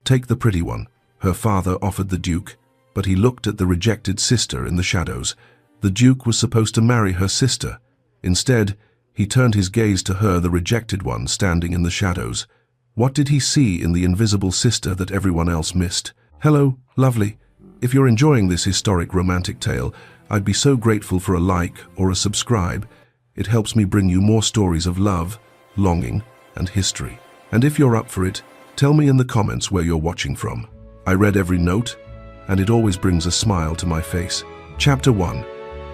Take the pretty one, her father offered the Duke, but he looked at the rejected sister in the shadows. The Duke was supposed to marry her sister. Instead, he turned his gaze to her, the rejected one, standing in the shadows. What did he see in the invisible sister that everyone else missed? Hello, lovely. If you're enjoying this historic romantic tale, I'd be so grateful for a like or a subscribe. It helps me bring you more stories of love, longing, and history. And if you're up for it, tell me in the comments where you're watching from. I read every note, and it always brings a smile to my face. Chapter 1.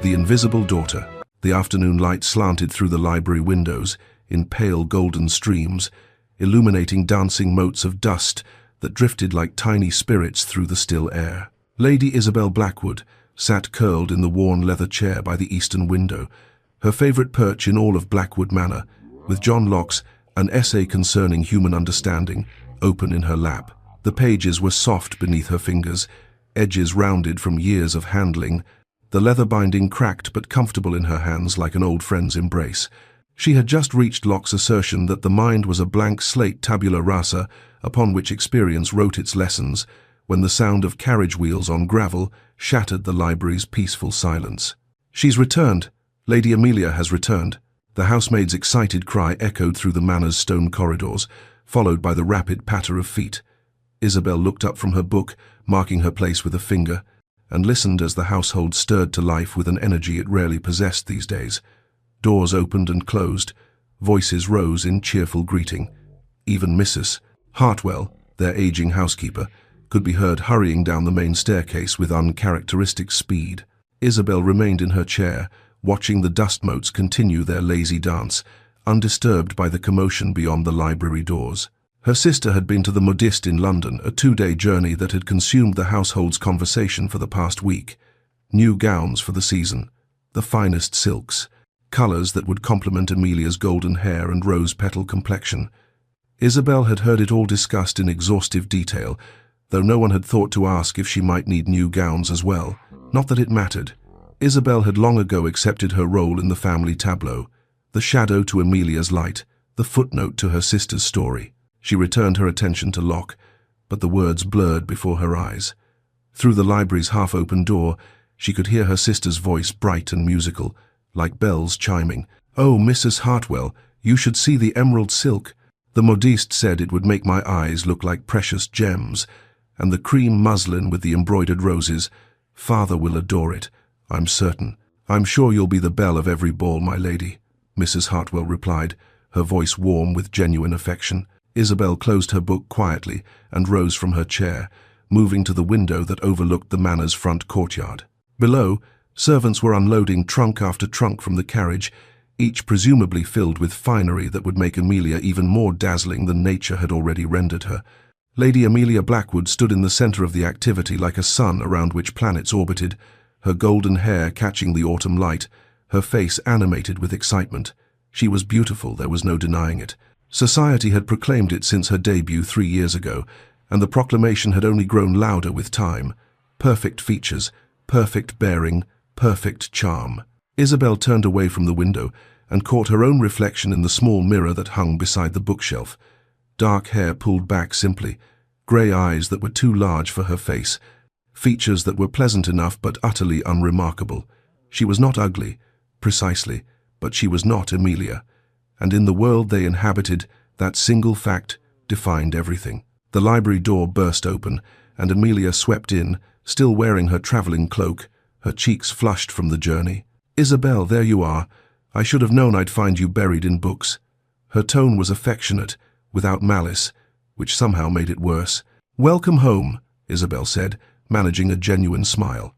The Invisible Daughter. The afternoon light slanted through the library windows in pale golden streams, illuminating dancing motes of dust that drifted like tiny spirits through the still air. Lady Isabel Blackwood sat curled in the worn leather chair by the eastern window, her favorite perch in all of Blackwood Manor, with John Locke's An Essay Concerning Human Understanding open in her lap. The pages were soft beneath her fingers, edges rounded from years of handling, the leather binding cracked but comfortable in her hands like an old friend's embrace. She had just reached Locke's assertion that the mind was a blank slate tabula rasa upon which experience wrote its lessons, when the sound of carriage wheels on gravel shattered the library's peaceful silence. "She's returned. Lady Amelia has returned." The housemaid's excited cry echoed through the manor's stone corridors, followed by the rapid patter of feet. Isabel looked up from her book, marking her place with a finger, and listened as the household stirred to life with an energy it rarely possessed these days. Doors opened and closed, voices rose in cheerful greeting. Even Mrs. Hartwell, their aging housekeeper, could be heard hurrying down the main staircase with uncharacteristic speed. Isabel remained in her chair, watching the dust motes continue their lazy dance, undisturbed by the commotion beyond the library doors. Her sister had been to the modiste in London, a 2-day journey that had consumed the household's conversation for the past week. New gowns for the season, the finest silks, colors that would complement Amelia's golden hair and rose-petal complexion. Isabel had heard it all discussed in exhaustive detail, though no one had thought to ask if she might need new gowns as well. Not that it mattered. Isabel had long ago accepted her role in the family tableau, the shadow to Amelia's light, the footnote to her sister's story. She returned her attention to Locke, but the words blurred before her eyes. Through the library's half-open door, she could hear her sister's voice, bright and musical, like bells chiming. "Oh, Mrs. Hartwell, you should see the emerald silk. The modiste said it would make my eyes look like precious gems, and the cream muslin with the embroidered roses. Father will adore it, I'm certain." "I'm sure you'll be the belle of every ball, my lady," Mrs. Hartwell replied, her voice warm with genuine affection. Isabel closed her book quietly and rose from her chair, moving to the window that overlooked the manor's front courtyard. Below, servants were unloading trunk after trunk from the carriage, each presumably filled with finery that would make Amelia even more dazzling than nature had already rendered her. Lady Amelia Blackwood stood in the center of the activity like a sun around which planets orbited, her golden hair catching the autumn light, her face animated with excitement. She was beautiful, there was no denying it. Society had proclaimed it since her debut 3 years ago, and the proclamation had only grown louder with time. Perfect features, perfect bearing, perfect charm. Isabel turned away from the window and caught her own reflection in the small mirror that hung beside the bookshelf. Dark hair pulled back simply, grey eyes that were too large for her face, features that were pleasant enough but utterly unremarkable. She was not ugly, precisely, but she was not Amelia. And in the world they inhabited, that single fact defined everything. The library door burst open, and Amelia swept in, still wearing her traveling cloak, her cheeks flushed from the journey. "Isabel, there you are. I should have known I'd find you buried in books." Her tone was affectionate, without malice, which somehow made it worse. "Welcome home," Isabel said, managing a genuine smile.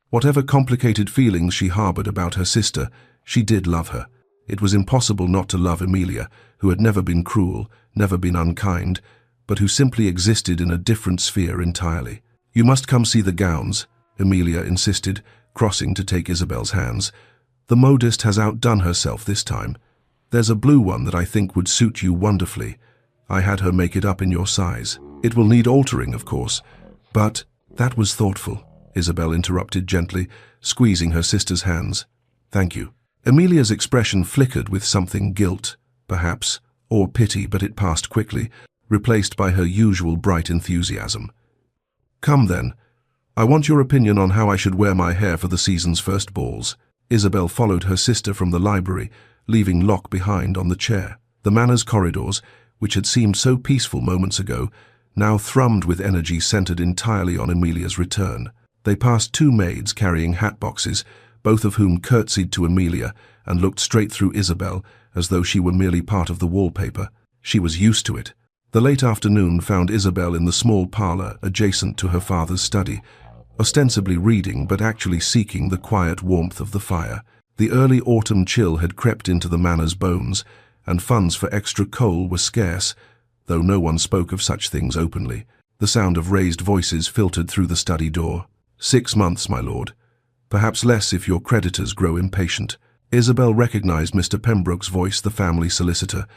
Whatever complicated feelings she harbored about her sister, she did love her. It was impossible not to love Amelia, who had never been cruel, never been unkind, but who simply existed in a different sphere entirely. "You must come see the gowns," Amelia insisted, crossing to take Isabel's hands. "The modiste has outdone herself this time. There's a blue one that I think would suit you wonderfully. I had her make it up in your size. It will need altering, of course, but—" "That was thoughtful," Isabel interrupted gently, squeezing her sister's hands. "Thank you." Amelia's expression flickered with something guilt, perhaps, or pity, but it passed quickly. replaced by her usual bright enthusiasm. "Come then. I want your opinion on how I should wear my hair for the season's first balls." Isabel followed her sister from the library, leaving Locke behind on the chair. The manor's corridors, which had seemed so peaceful moments ago, now thrummed with energy centered entirely on Emilia's return. They passed two maids carrying hat boxes, both of whom curtsied to Emilia and looked straight through Isabel as though she were merely part of the wallpaper. She was used to it. The late afternoon found Isabel in the small parlor adjacent to her father's study, ostensibly reading but actually seeking the quiet warmth of the fire. The early autumn chill had crept into the manor's bones, and funds for extra coal were scarce, though no one spoke of such things openly. The sound of raised voices filtered through the study door. 6 months, my lord. Perhaps less if your creditors grow impatient." Isabel recognized Mr. Pembroke's voice, the family solicitor,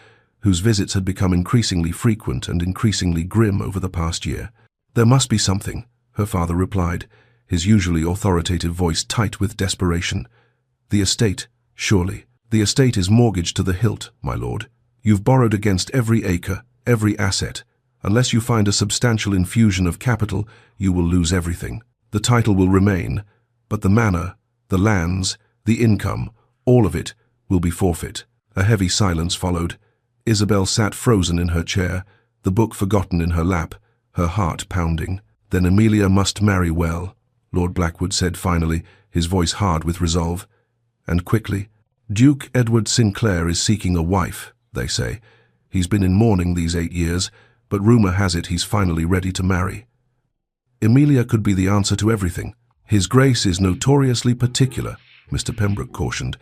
whose visits had become increasingly frequent and increasingly grim over the past year. "There must be something," her father replied, his usually authoritative voice tight with desperation. "The estate, surely. The estate is mortgaged to the hilt, my lord. You've borrowed against every acre, every asset. Unless you find a substantial infusion of capital, you will lose everything. The title will remain, but the manor, the lands, the income, all of it will be forfeit." A heavy silence followed. Isabel sat frozen in her chair, the book forgotten in her lap, her heart pounding. "Then Emilia must marry well," Lord Blackwood said finally, his voice hard with resolve. And quickly, "Duke Edward Sinclair is seeking a wife, they say. He's been in mourning these 8 years, but rumor has it he's finally ready to marry. Emilia could be the answer to everything. His Grace is notoriously particular," Mr. Pembroke cautioned.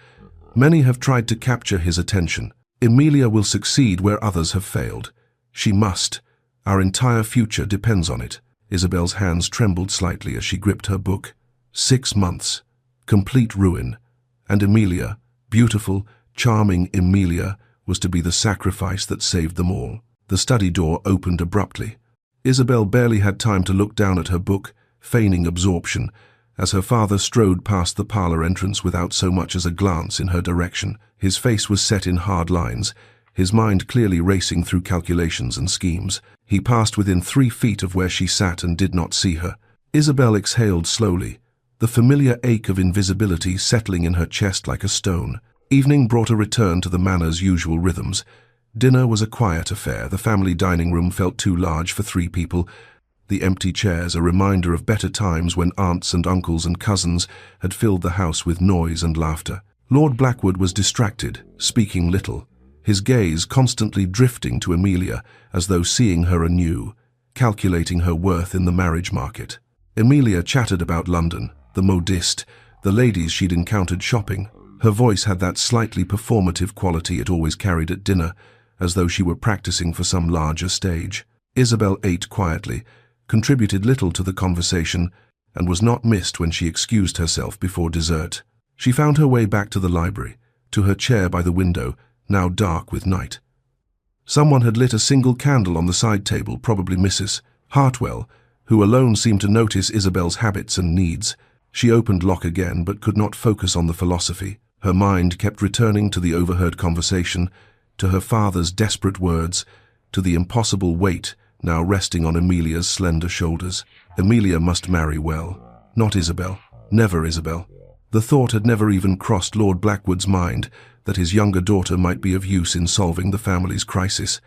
"Many have tried to capture his attention. Emilia will succeed where others have failed. She must. Our entire future depends on it." Isabel's hands trembled slightly as she gripped her book. 6 months. Complete ruin. And Emilia, beautiful, charming Emilia, was to be the sacrifice that saved them all. The study door opened abruptly. Isabel barely had time to look down at her book, feigning absorption, as her father strode past the parlor entrance without so much as a glance in her direction. His face was set in hard lines, his mind clearly racing through calculations and schemes. He passed within 3 feet of where she sat and did not see her. Isabel exhaled slowly, the familiar ache of invisibility settling in her chest like a stone. Evening brought a return to the manor's usual rhythms. Dinner was a quiet affair. The family dining room felt too large for 3 people. The empty chairs, a reminder of better times when aunts and uncles and cousins had filled the house with noise and laughter. Lord Blackwood was distracted, speaking little, his gaze constantly drifting to Emilia as though seeing her anew, calculating her worth in the marriage market. Emilia chattered about London, the modiste, the ladies she'd encountered shopping. Her voice had that slightly performative quality it always carried at dinner, as though she were practicing for some larger stage. Isabel ate quietly, contributed little to the conversation, and was not missed when she excused herself before dessert. She found her way back to the library, to her chair by the window, now dark with night. Someone had lit a single candle on the side table, probably Mrs. Hartwell, who alone seemed to notice Isabel's habits and needs. She opened Locke again, but could not focus on the philosophy. Her mind kept returning to the overheard conversation, to her father's desperate words, to the impossible weight now resting on Emilia's slender shoulders. Emilia must marry well. Not Isabel. Never Isabel. The thought had never even crossed Lord Blackwood's mind that his younger daughter might be of use in solving the family's crisis.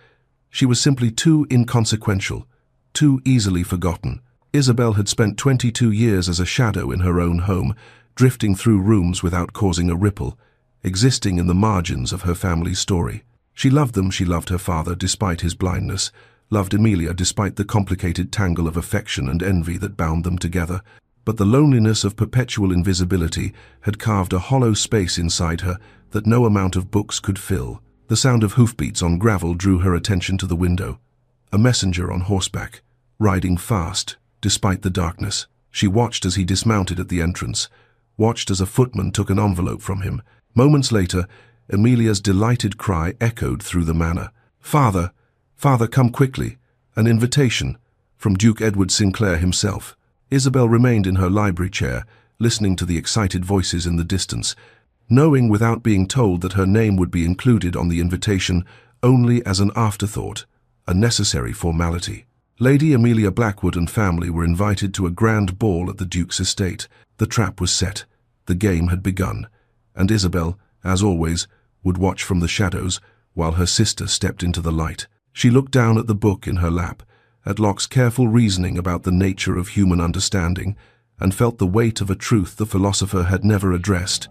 She was simply too inconsequential, too easily forgotten. Isabel had spent 22 years as a shadow in her own home, drifting through rooms without causing a ripple, existing in the margins of her family's story. She loved them, she loved her father despite his blindness, loved Emilia despite the complicated tangle of affection and envy that bound them together. But the loneliness of perpetual invisibility had carved a hollow space inside her that no amount of books could fill. The sound of hoofbeats on gravel drew her attention to the window. A messenger on horseback, riding fast, despite the darkness. She watched as he dismounted at the entrance, watched as a footman took an envelope from him. Moments later, Emilia's delighted cry echoed through the manor. "Father! Father, come quickly! An invitation!" from Duke Edward Sinclair himself. Isabel remained in her library chair, listening to the excited voices in the distance, knowing without being told that her name would be included on the invitation only as an afterthought, a necessary formality. Lady Amelia Blackwood and family were invited to a grand ball at the Duke's estate. The trap was set, the game had begun, and Isabel, as always, would watch from the shadows while her sister stepped into the light. She looked down at the book in her lap, at Locke's careful reasoning about the nature of human understanding, and felt the weight of a truth the philosopher had never addressed,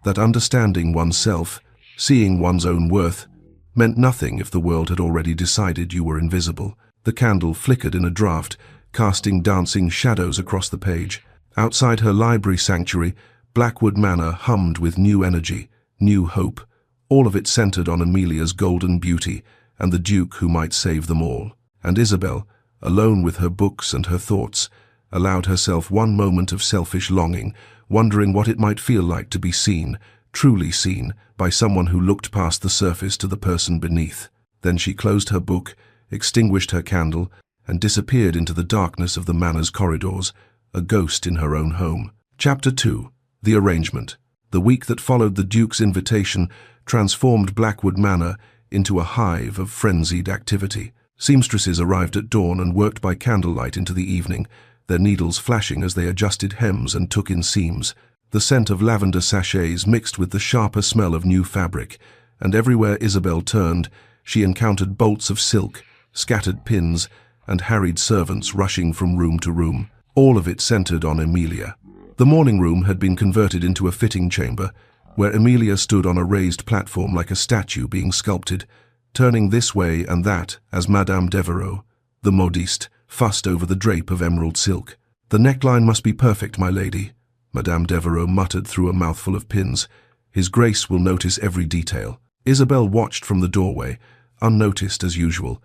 that understanding oneself, seeing one's own worth, meant nothing if the world had already decided you were invisible. The candle flickered in a draught, casting dancing shadows across the page. Outside her library sanctuary, Blackwood Manor hummed with new energy, new hope, all of it centered on Amelia's golden beauty and the Duke who might save them all. And Isabel, alone with her books and her thoughts, allowed herself one moment of selfish longing, wondering what it might feel like to be seen, truly seen, by someone who looked past the surface to the person beneath. Then she closed her book, extinguished her candle, and disappeared into the darkness of the manor's corridors, a ghost in her own home. Chapter 2. The Arrangement. The week that followed the Duke's invitation transformed Blackwood Manor into a hive of frenzied activity. Seamstresses arrived at dawn and worked by candlelight into the evening, their needles flashing as they adjusted hems and took in seams. The scent of lavender sachets mixed with the sharper smell of new fabric, and everywhere Isabel turned, she encountered bolts of silk, scattered pins, and harried servants rushing from room to room. All of it centered on Amelia. The morning room had been converted into a fitting chamber, where Amelia stood on a raised platform like a statue being sculpted, turning this way and that as Madame Devereux, the modiste, fussed over the drape of emerald silk. "The neckline must be perfect, my lady," Madame Devereux muttered through a mouthful of pins. "His Grace will notice every detail." Isabel watched from the doorway, unnoticed as usual,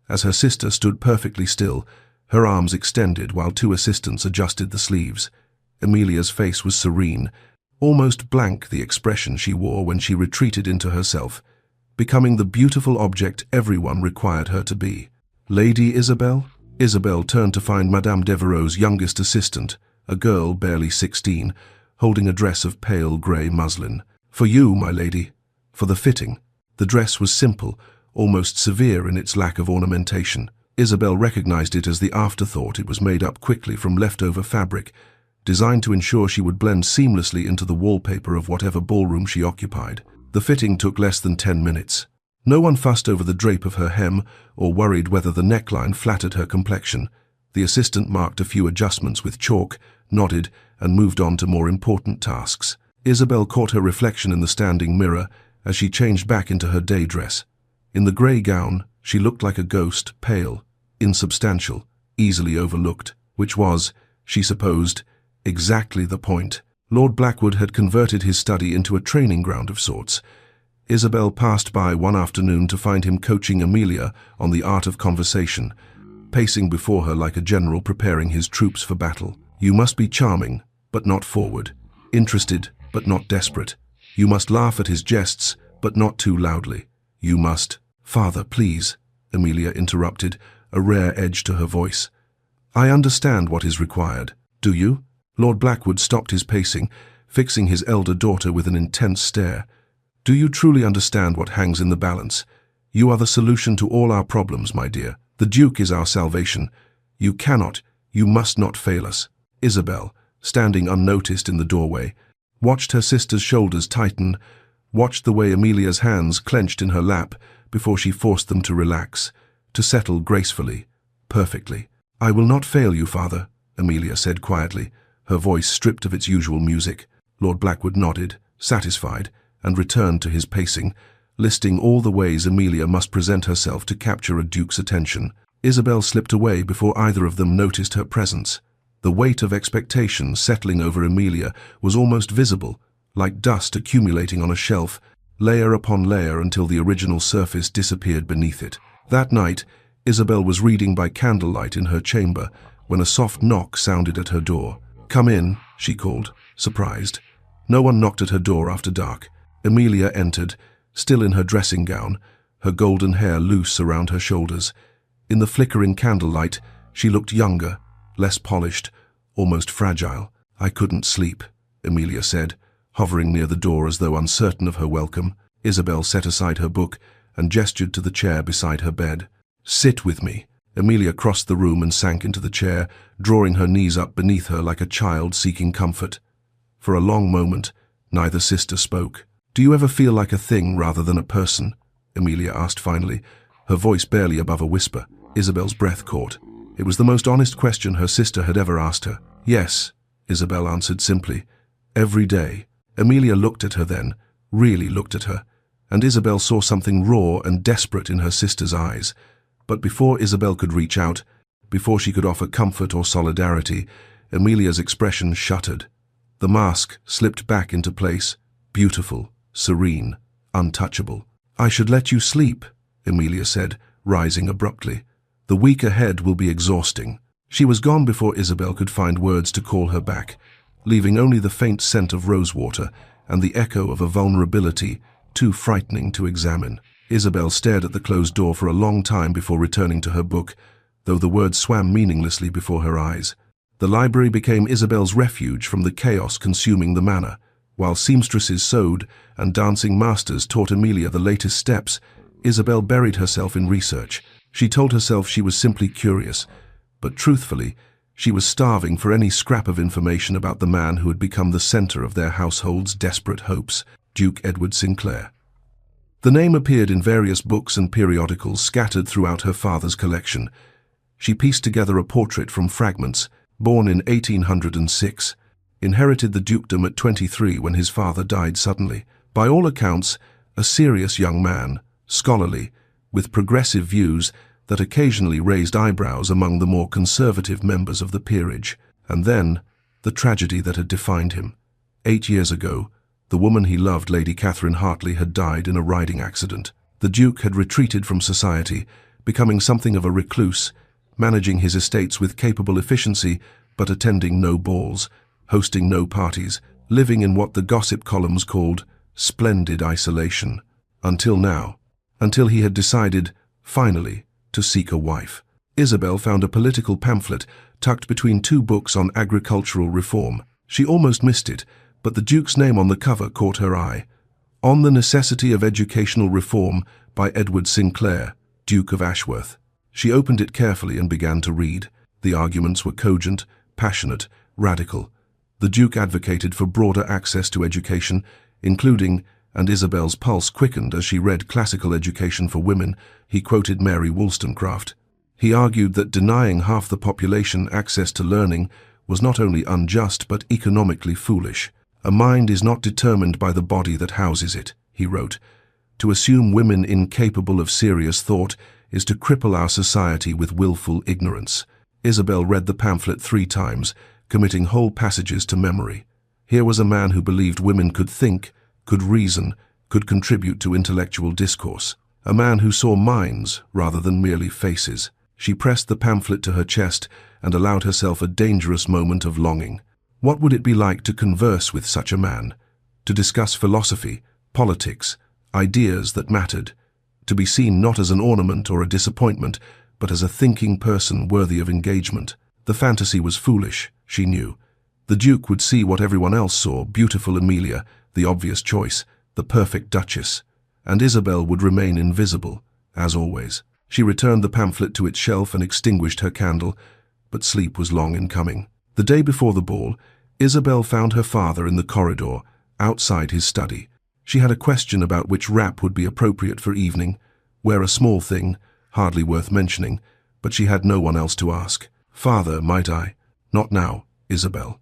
as her sister stood perfectly still, her arms extended while two assistants adjusted the sleeves. Amelia's face was serene, almost blank the expression she wore when she retreated into herself, becoming the beautiful object everyone required her to be. "Lady Isabel?" Isabel turned to find Madame Devereux's youngest assistant, a girl barely 16, holding a dress of pale grey muslin. "For you, my lady." "For the fitting." The dress was simple, almost severe in its lack of ornamentation. Isabel recognized it as the afterthought. It was made up quickly from leftover fabric, designed to ensure she would blend seamlessly into the wallpaper of whatever ballroom she occupied. The fitting took less than 10 minutes. No one fussed over the drape of her hem or worried whether the neckline flattered her complexion. The assistant marked a few adjustments with chalk, nodded, and moved on to more important tasks. Isabel caught her reflection in the standing mirror as she changed back into her day dress. In the grey gown, she looked like a ghost, pale, insubstantial, easily overlooked, which was, she supposed, exactly the point. Lord Blackwood had converted his study into a training ground of sorts. Isabel passed by one afternoon to find him coaching Amelia on the art of conversation, pacing before her like a general preparing his troops for battle. "You must be charming, but not forward, interested, but not desperate. You must laugh at his jests, but not too loudly. You must—" "Father, please," Amelia interrupted, a rare edge to her voice. "I understand what is required. Do you?" Lord Blackwood stopped his pacing, fixing his elder daughter with an intense stare. "Do you truly understand what hangs in the balance? You are the solution to all our problems, my dear. The Duke is our salvation. You cannot, you must not fail us." Isabel, standing unnoticed in the doorway, watched her sister's shoulders tighten, watched the way Amelia's hands clenched in her lap before she forced them to relax, to settle gracefully, perfectly. "I will not fail you, father," Amelia said quietly, her voice stripped of its usual music. Lord Blackwood nodded, satisfied, and returned to his pacing, listing all the ways Amelia must present herself to capture a duke's attention. Isabel slipped away before either of them noticed her presence. The weight of expectation settling over Amelia was almost visible, like dust accumulating on a shelf, layer upon layer until the original surface disappeared beneath it. That night, Isabel was reading by candlelight in her chamber when a soft knock sounded at her door. "Come in," she called, surprised. No one knocked at her door after dark. Amelia entered, still in her dressing gown, her golden hair loose around her shoulders. In the flickering candlelight, she looked younger, less polished, almost fragile. "I couldn't sleep," Amelia said, hovering near the door as though uncertain of her welcome. Isabel set aside her book and gestured to the chair beside her bed. "Sit with me." Amelia crossed the room and sank into the chair, drawing her knees up beneath her like a child seeking comfort. For a long moment, neither sister spoke. "Do you ever feel like a thing rather than a person?" Amelia asked finally, her voice barely above a whisper. Isabel's breath caught. It was the most honest question her sister had ever asked her. "Yes," Isabel answered simply. "Every day." Amelia looked at her then, really looked at her, and Isabel saw something raw and desperate in her sister's eyes. But before Isabel could reach out, before she could offer comfort or solidarity, Amelia's expression shuttered. The mask slipped back into place, beautiful, serene, untouchable. "I should let you sleep," Amelia said, rising abruptly. "The week ahead will be exhausting." She was gone before Isabel could find words to call her back, leaving only the faint scent of rosewater and the echo of a vulnerability too frightening to examine. Isabel stared at the closed door for a long time before returning to her book, though the words swam meaninglessly before her eyes. The library became Isabel's refuge from the chaos consuming the manor. While seamstresses sewed and dancing masters taught Amelia the latest steps, Isabel buried herself in research. She told herself she was simply curious, but truthfully, she was starving for any scrap of information about the man who had become the center of their household's desperate hopes, Duke Edward Sinclair. The name appeared in various books and periodicals scattered throughout her father's collection. She pieced together a portrait from fragments. Born in 1806, inherited the dukedom at 23 when his father died suddenly. By all accounts, a serious young man, scholarly, with progressive views that occasionally raised eyebrows among the more conservative members of the peerage. And then, the tragedy that had defined him. 8 years ago, the woman he loved, Lady Catherine Hartley, had died in a riding accident. The Duke had retreated from society, becoming something of a recluse, managing his estates with capable efficiency, but attending no balls, hosting no parties, living in what the gossip columns called splendid isolation. Until now. Until he had decided, finally, to seek a wife. Isabel found a political pamphlet tucked between two books on agricultural reform. She almost missed it, but the Duke's name on the cover caught her eye. On the Necessity of Educational Reform by Edward Sinclair, Duke of Ashworth. She opened it carefully and began to read. The arguments were cogent, passionate, radical. The Duke advocated for broader access to education, including, and Isabel's pulse quickened as she read Classical Education for Women. He quoted Mary Wollstonecraft. He argued that denying half the population access to learning was not only unjust but economically foolish. "A mind is not determined by the body that houses it," he wrote. "To assume women incapable of serious thought is to cripple our society with willful ignorance." Isabel read the pamphlet 3 times, committing whole passages to memory. Here was a man who believed women could think, could reason, could contribute to intellectual discourse. A man who saw minds rather than merely faces. She pressed the pamphlet to her chest and allowed herself a dangerous moment of longing. What would it be like to converse with such a man? To discuss philosophy, politics, ideas that mattered? To be seen not as an ornament or a disappointment, but as a thinking person worthy of engagement. The fantasy was foolish, she knew. The Duke would see what everyone else saw, beautiful Amelia, the obvious choice, the perfect Duchess. And Isabel would remain invisible, as always. She returned the pamphlet to its shelf and extinguished her candle, but sleep was long in coming. The day before the ball, Isabel found her father in the corridor, outside his study. She had a question about which wrap would be appropriate for evening, wear a small thing, hardly worth mentioning, but she had no one else to ask. "Father, might I?" "Not now, Isabel."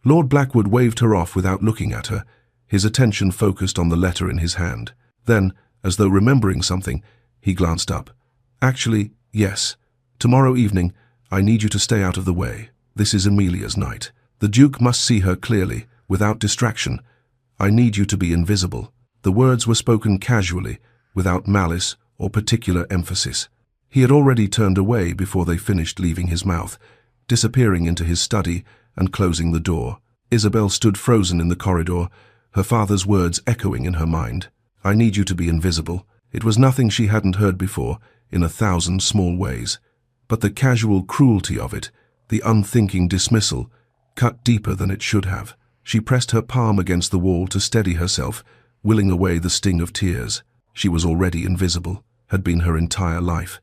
Lord Blackwood waved her off without looking at her, his attention focused on the letter in his hand. Then, as though remembering something, he glanced up. "Actually, yes. Tomorrow evening, I need you to stay out of the way. This is Amelia's night. The Duke must see her clearly, without distraction. I need you to be invisible." The words were spoken casually, without malice or particular emphasis. He had already turned away before they finished leaving his mouth, disappearing into his study and closing the door. Isabel stood frozen in the corridor, her father's words echoing in her mind. "I need you to be invisible." It was nothing she hadn't heard before, in 1,000 small ways. But the casual cruelty of it, the unthinking dismissal, cut deeper than it should have. She pressed her palm against the wall to steady herself, willing away the sting of tears. She was already invisible, had been her entire life.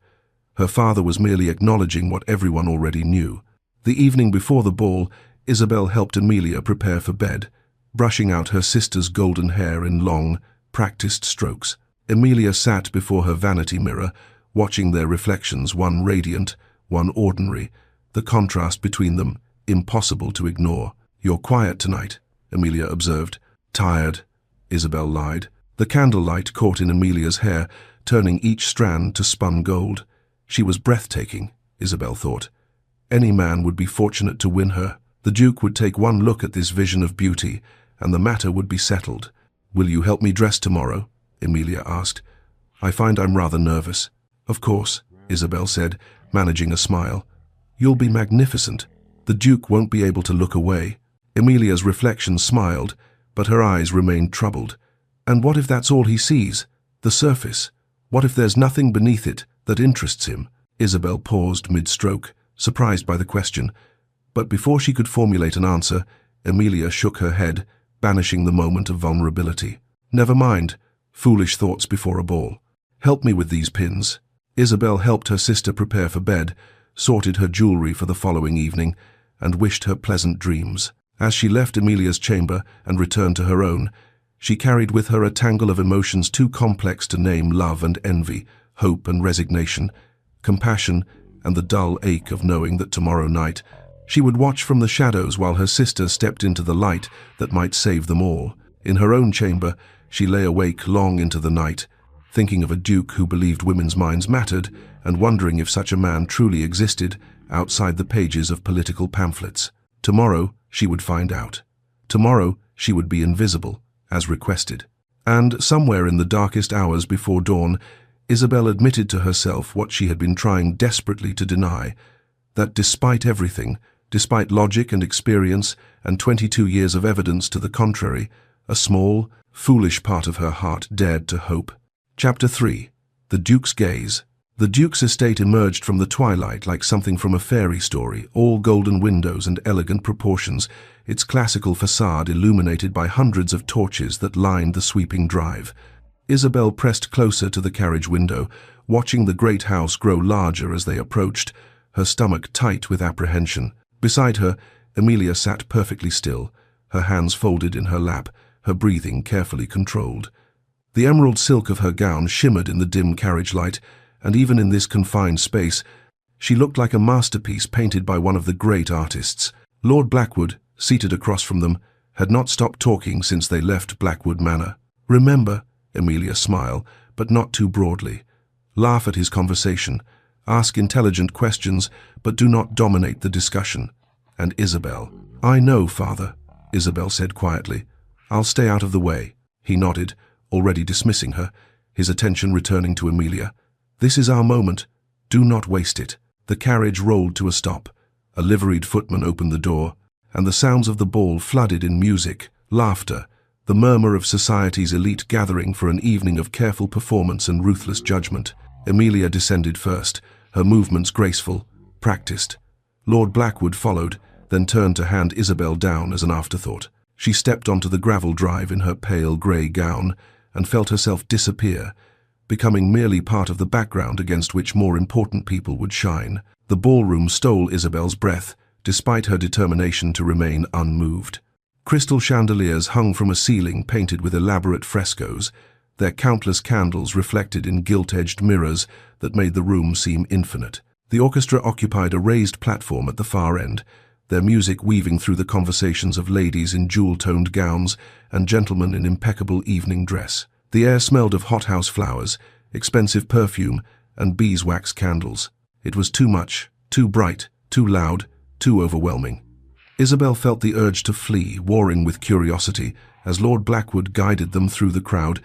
Her father was merely acknowledging what everyone already knew. The evening before the ball, Isabel helped Emilia prepare for bed, brushing out her sister's golden hair in long, practiced strokes. Emilia sat before her vanity mirror, watching their reflections, one radiant, one ordinary, the contrast between them impossible to ignore. "You're quiet tonight," Emilia observed. "Tired," Isabel lied. The candlelight caught in Emilia's hair, turning each strand to spun gold. She was breathtaking, Isabel thought. Any man would be fortunate to win her. The Duke would take one look at this vision of beauty, and the matter would be settled. "Will you help me dress tomorrow?" Emilia asked. "I find I'm rather nervous." "Of course," Isabel said, managing a smile. "You'll be magnificent. The Duke won't be able to look away." Emilia's reflection smiled, but her eyes remained troubled. And what if that's all he sees? The surface? What if there's nothing beneath it that interests him? Isabel paused mid-stroke, surprised by the question. But before she could formulate an answer, Emilia shook her head, banishing the moment of vulnerability. "Never mind. Foolish thoughts before a ball. Help me with these pins." Isabel helped her sister prepare for bed, sorted her jewelry for the following evening, and wished her pleasant dreams. As she left Emilia's chamber and returned to her own, she carried with her a tangle of emotions too complex to name: love and envy, hope and resignation, compassion and the dull ache of knowing that tomorrow night she would watch from the shadows while her sister stepped into the light that might save them all. In her own chamber, she lay awake long into the night, thinking of a duke who believed women's minds mattered and wondering if such a man truly existed outside the pages of political pamphlets. Tomorrow, she would find out. Tomorrow, she would be invisible, as requested. And somewhere in the darkest hours before dawn, Isabel admitted to herself what she had been trying desperately to deny, that despite everything, despite logic and experience and 22 years of evidence to the contrary, a small, foolish part of her heart dared to hope. Chapter 3. The Duke's Gaze. The Duke's estate emerged from the twilight like something from a fairy story, all golden windows and elegant proportions, its classical facade illuminated by hundreds of torches that lined the sweeping drive. Isabel pressed closer to the carriage window, watching the great house grow larger as they approached, her stomach tight with apprehension. Beside her, Emilia sat perfectly still, her hands folded in her lap, her breathing carefully controlled. The emerald silk of her gown shimmered in the dim carriage light, and even in this confined space, she looked like a masterpiece painted by one of the great artists. Lord Blackwood, seated across from them, had not stopped talking since they left Blackwood Manor. "Remember," Emilia smiled, but not too broadly. "Laugh at his conversation, ask intelligent questions, but do not dominate the discussion." And Isabel. "I know, Father," Isabel said quietly. "I'll stay out of the way." He nodded, already dismissing her, his attention returning to Emilia. "This is our moment. Do not waste it." The carriage rolled to a stop. A liveried footman opened the door, and the sounds of the ball flooded in music, laughter, the murmur of society's elite gathering for an evening of careful performance and ruthless judgment. Emilia descended first, her movements graceful, practiced. Lord Blackwood followed, then turned to hand Isabel down as an afterthought. She stepped onto the gravel drive in her pale grey gown and felt herself disappear, becoming merely part of the background against which more important people would shine. The ballroom stole Isabel's breath, despite her determination to remain unmoved. Crystal chandeliers hung from a ceiling painted with elaborate frescoes, their countless candles reflected in gilt-edged mirrors that made the room seem infinite. The orchestra occupied a raised platform at the far end, their music weaving through the conversations of ladies in jewel-toned gowns and gentlemen in impeccable evening dress. The air smelled of hothouse flowers, expensive perfume, and beeswax candles. It was too much, too bright, too loud, too overwhelming. Isabel felt the urge to flee, warring with curiosity, as Lord Blackwood guided them through the crowd,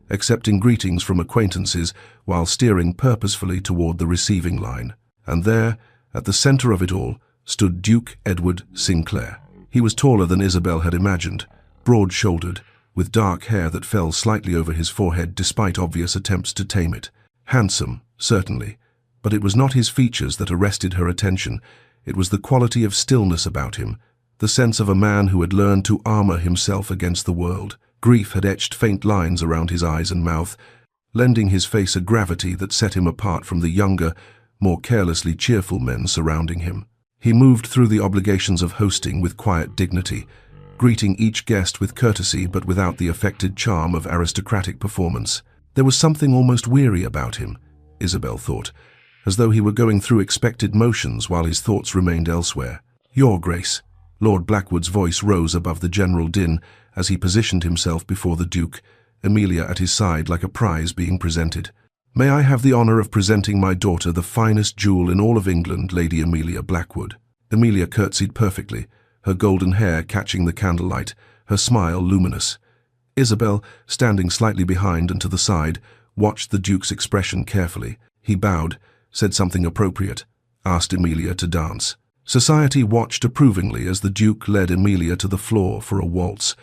accepting greetings from acquaintances while steering purposefully toward the receiving line. And there, at the center of it all, stood Duke Edward Sinclair. He was taller than Isabel had imagined, broad-shouldered, with dark hair that fell slightly over his forehead despite obvious attempts to tame it. Handsome, certainly, but it was not his features that arrested her attention. It was the quality of stillness about him, the sense of a man who had learned to armor himself against the world. Grief had etched faint lines around his eyes and mouth, lending his face a gravity that set him apart from the younger, more carelessly cheerful men surrounding him. He moved through the obligations of hosting with quiet dignity, greeting each guest with courtesy but without the affected charm of aristocratic performance. There was something almost weary about him, Isabel thought, as though he were going through expected motions while his thoughts remained elsewhere. "Your Grace." Lord Blackwood's voice rose above the general din as he positioned himself before the Duke, Emilia at his side like a prize being presented. "May I have the honor of presenting my daughter, the finest jewel in all of England, Lady Emilia Blackwood." Emilia curtsied perfectly, her golden hair catching the candlelight, her smile luminous. Isabel, standing slightly behind and to the side, watched the Duke's expression carefully. He bowed, said something appropriate, asked Emilia to dance. Society watched approvingly as the Duke led Emilia to the floor for a waltz.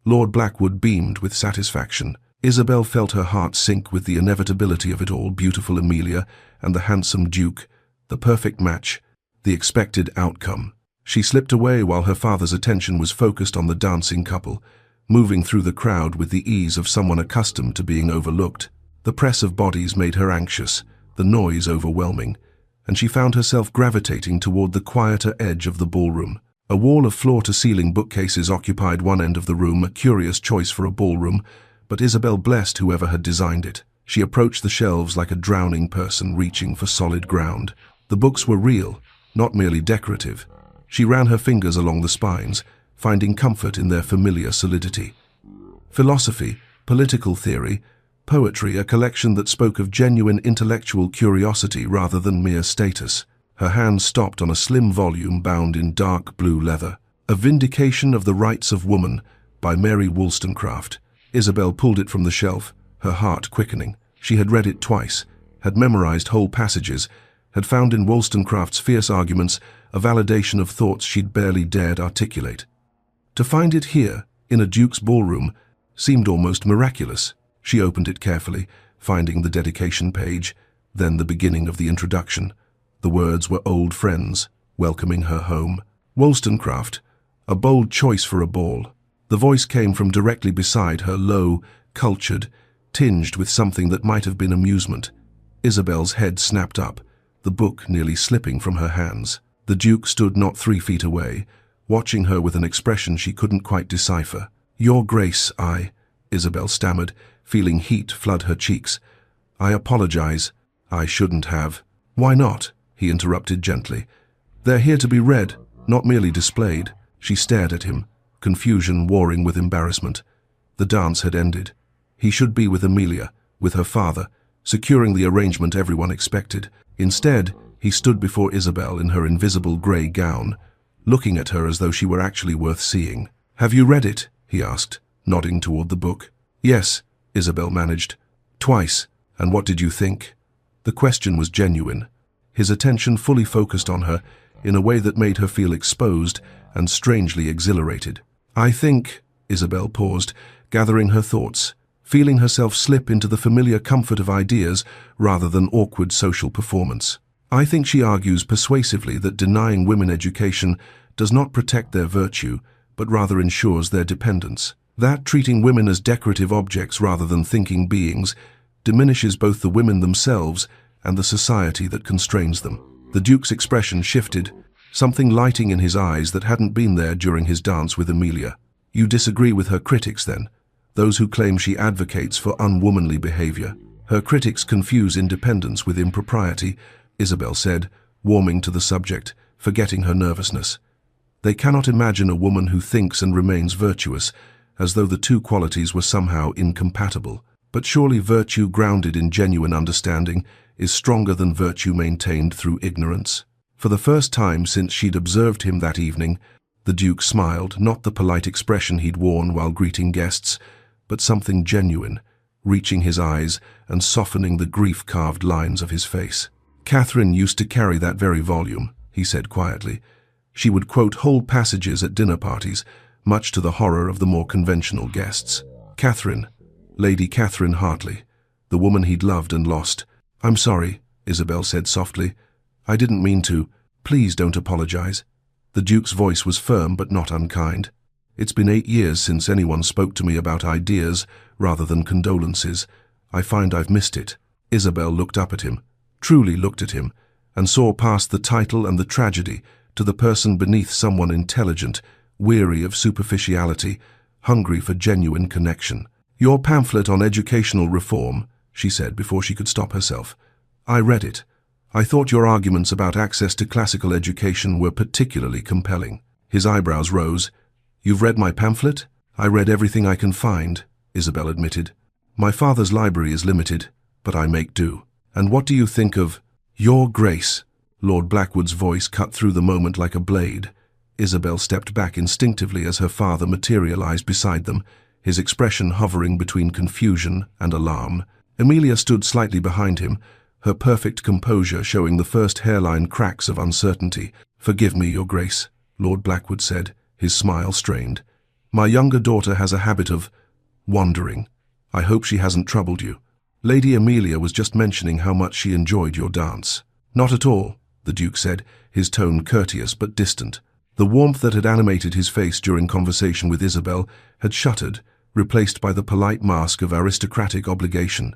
Lord Blackwood beamed with satisfaction. Isabel felt her heart sink with the inevitability of it all, beautiful Emilia and the handsome Duke, the perfect match, the expected outcome. She slipped away while her father's attention was focused on the dancing couple, moving through the crowd with the ease of someone accustomed to being overlooked. The press of bodies made her anxious, the noise overwhelming, and she found herself gravitating toward the quieter edge of the ballroom. A wall of floor-to-ceiling bookcases occupied one end of the room, a curious choice for a ballroom, but Isabel blessed whoever had designed it. She approached the shelves like a drowning person reaching for solid ground. The books were real, not merely decorative. She ran her fingers along the spines, finding comfort in their familiar solidity. Philosophy, political theory, poetry, a collection that spoke of genuine intellectual curiosity rather than mere status. Her hand stopped on a slim volume bound in dark blue leather. A Vindication of the Rights of Woman by Mary Wollstonecraft. Isabel pulled it from the shelf, her heart quickening. She had read it twice, had memorized whole passages, had found in Wollstonecraft's fierce arguments a validation of thoughts she'd barely dared articulate. To find it here, in a duke's ballroom, seemed almost miraculous. She opened it carefully, finding the dedication page, then the beginning of the introduction. The words were old friends, welcoming her home. Wollstonecraft, a bold choice for a ball. The voice came from directly beside her, low, cultured, tinged with something that might have been amusement. Isabel's head snapped up, the book nearly slipping from her hands. The Duke stood not 3 feet away, watching her with an expression she couldn't quite decipher. "Your Grace, Isabel stammered, feeling heat flood her cheeks. "I apologize. I shouldn't have." "Why not?" he interrupted gently. "They're here to be read, not merely displayed." She stared at him, confusion warring with embarrassment. The dance had ended. He should be with Emilia, with her father, securing the arrangement everyone expected. Instead, he stood before Isabel in her invisible grey gown, looking at her as though she were actually worth seeing. "Have you read it?" he asked, nodding toward the book. "Yes," Isabel managed. "Twice. And what did you think?" The question was genuine, his attention fully focused on her in a way that made her feel exposed and strangely exhilarated. "I think," Isabel paused, gathering her thoughts, feeling herself slip into the familiar comfort of ideas rather than awkward social performance. "I think she argues persuasively that denying women education does not protect their virtue, but rather ensures their dependence. That treating women as decorative objects rather than thinking beings diminishes both the women themselves and the society that constrains them." The Duke's expression shifted, something lighting in his eyes that hadn't been there during his dance with Emilia. "You disagree with her critics, then? Those who claim she advocates for unwomanly behavior?" "Her critics confuse independence with impropriety," Isabel said, warming to the subject, forgetting her nervousness. "They cannot imagine a woman who thinks and remains virtuous, as though the two qualities were somehow incompatible. But surely virtue grounded in genuine understanding is stronger than virtue maintained through ignorance." For the first time since she'd observed him that evening, the Duke smiled, not the polite expression he'd worn while greeting guests, but something genuine, reaching his eyes and softening the grief-carved lines of his face. "Catherine used to carry that very volume," he said quietly. "She would quote whole passages at dinner parties, much to the horror of the more conventional guests." Catherine, Lady Catherine Hartley, the woman he'd loved and lost. "I'm sorry," Isabel said softly. "I didn't mean to. Please don't apologize." The Duke's voice was firm but not unkind. "It's been 8 years since anyone spoke to me about ideas rather than condolences. I find I've missed it." Isabel looked up at him, truly looked at him, and saw past the title and the tragedy to the person beneath, someone intelligent, weary of superficiality, hungry for genuine connection. "Your pamphlet on educational reform," she said before she could stop herself. "I read it. I thought your arguments about access to classical education were particularly compelling." His eyebrows rose. "You've read my pamphlet?" "I read everything I can find," Isabel admitted. "My father's library is limited, but I make do." "And what do you think of—" "Your Grace?" Lord Blackwood's voice cut through the moment like a blade. Isabel stepped back instinctively as her father materialized beside them, his expression hovering between confusion and alarm. Amelia stood slightly behind him, her perfect composure showing the first hairline cracks of uncertainty. "Forgive me, Your Grace," Lord Blackwood said, his smile strained. "My younger daughter has a habit of wandering. I hope she hasn't troubled you. Lady Amelia was just mentioning how much she enjoyed your dance." "Not at all," the Duke said, his tone courteous but distant. The warmth that had animated his face during conversation with Isabel had shuttered, replaced by the polite mask of aristocratic obligation.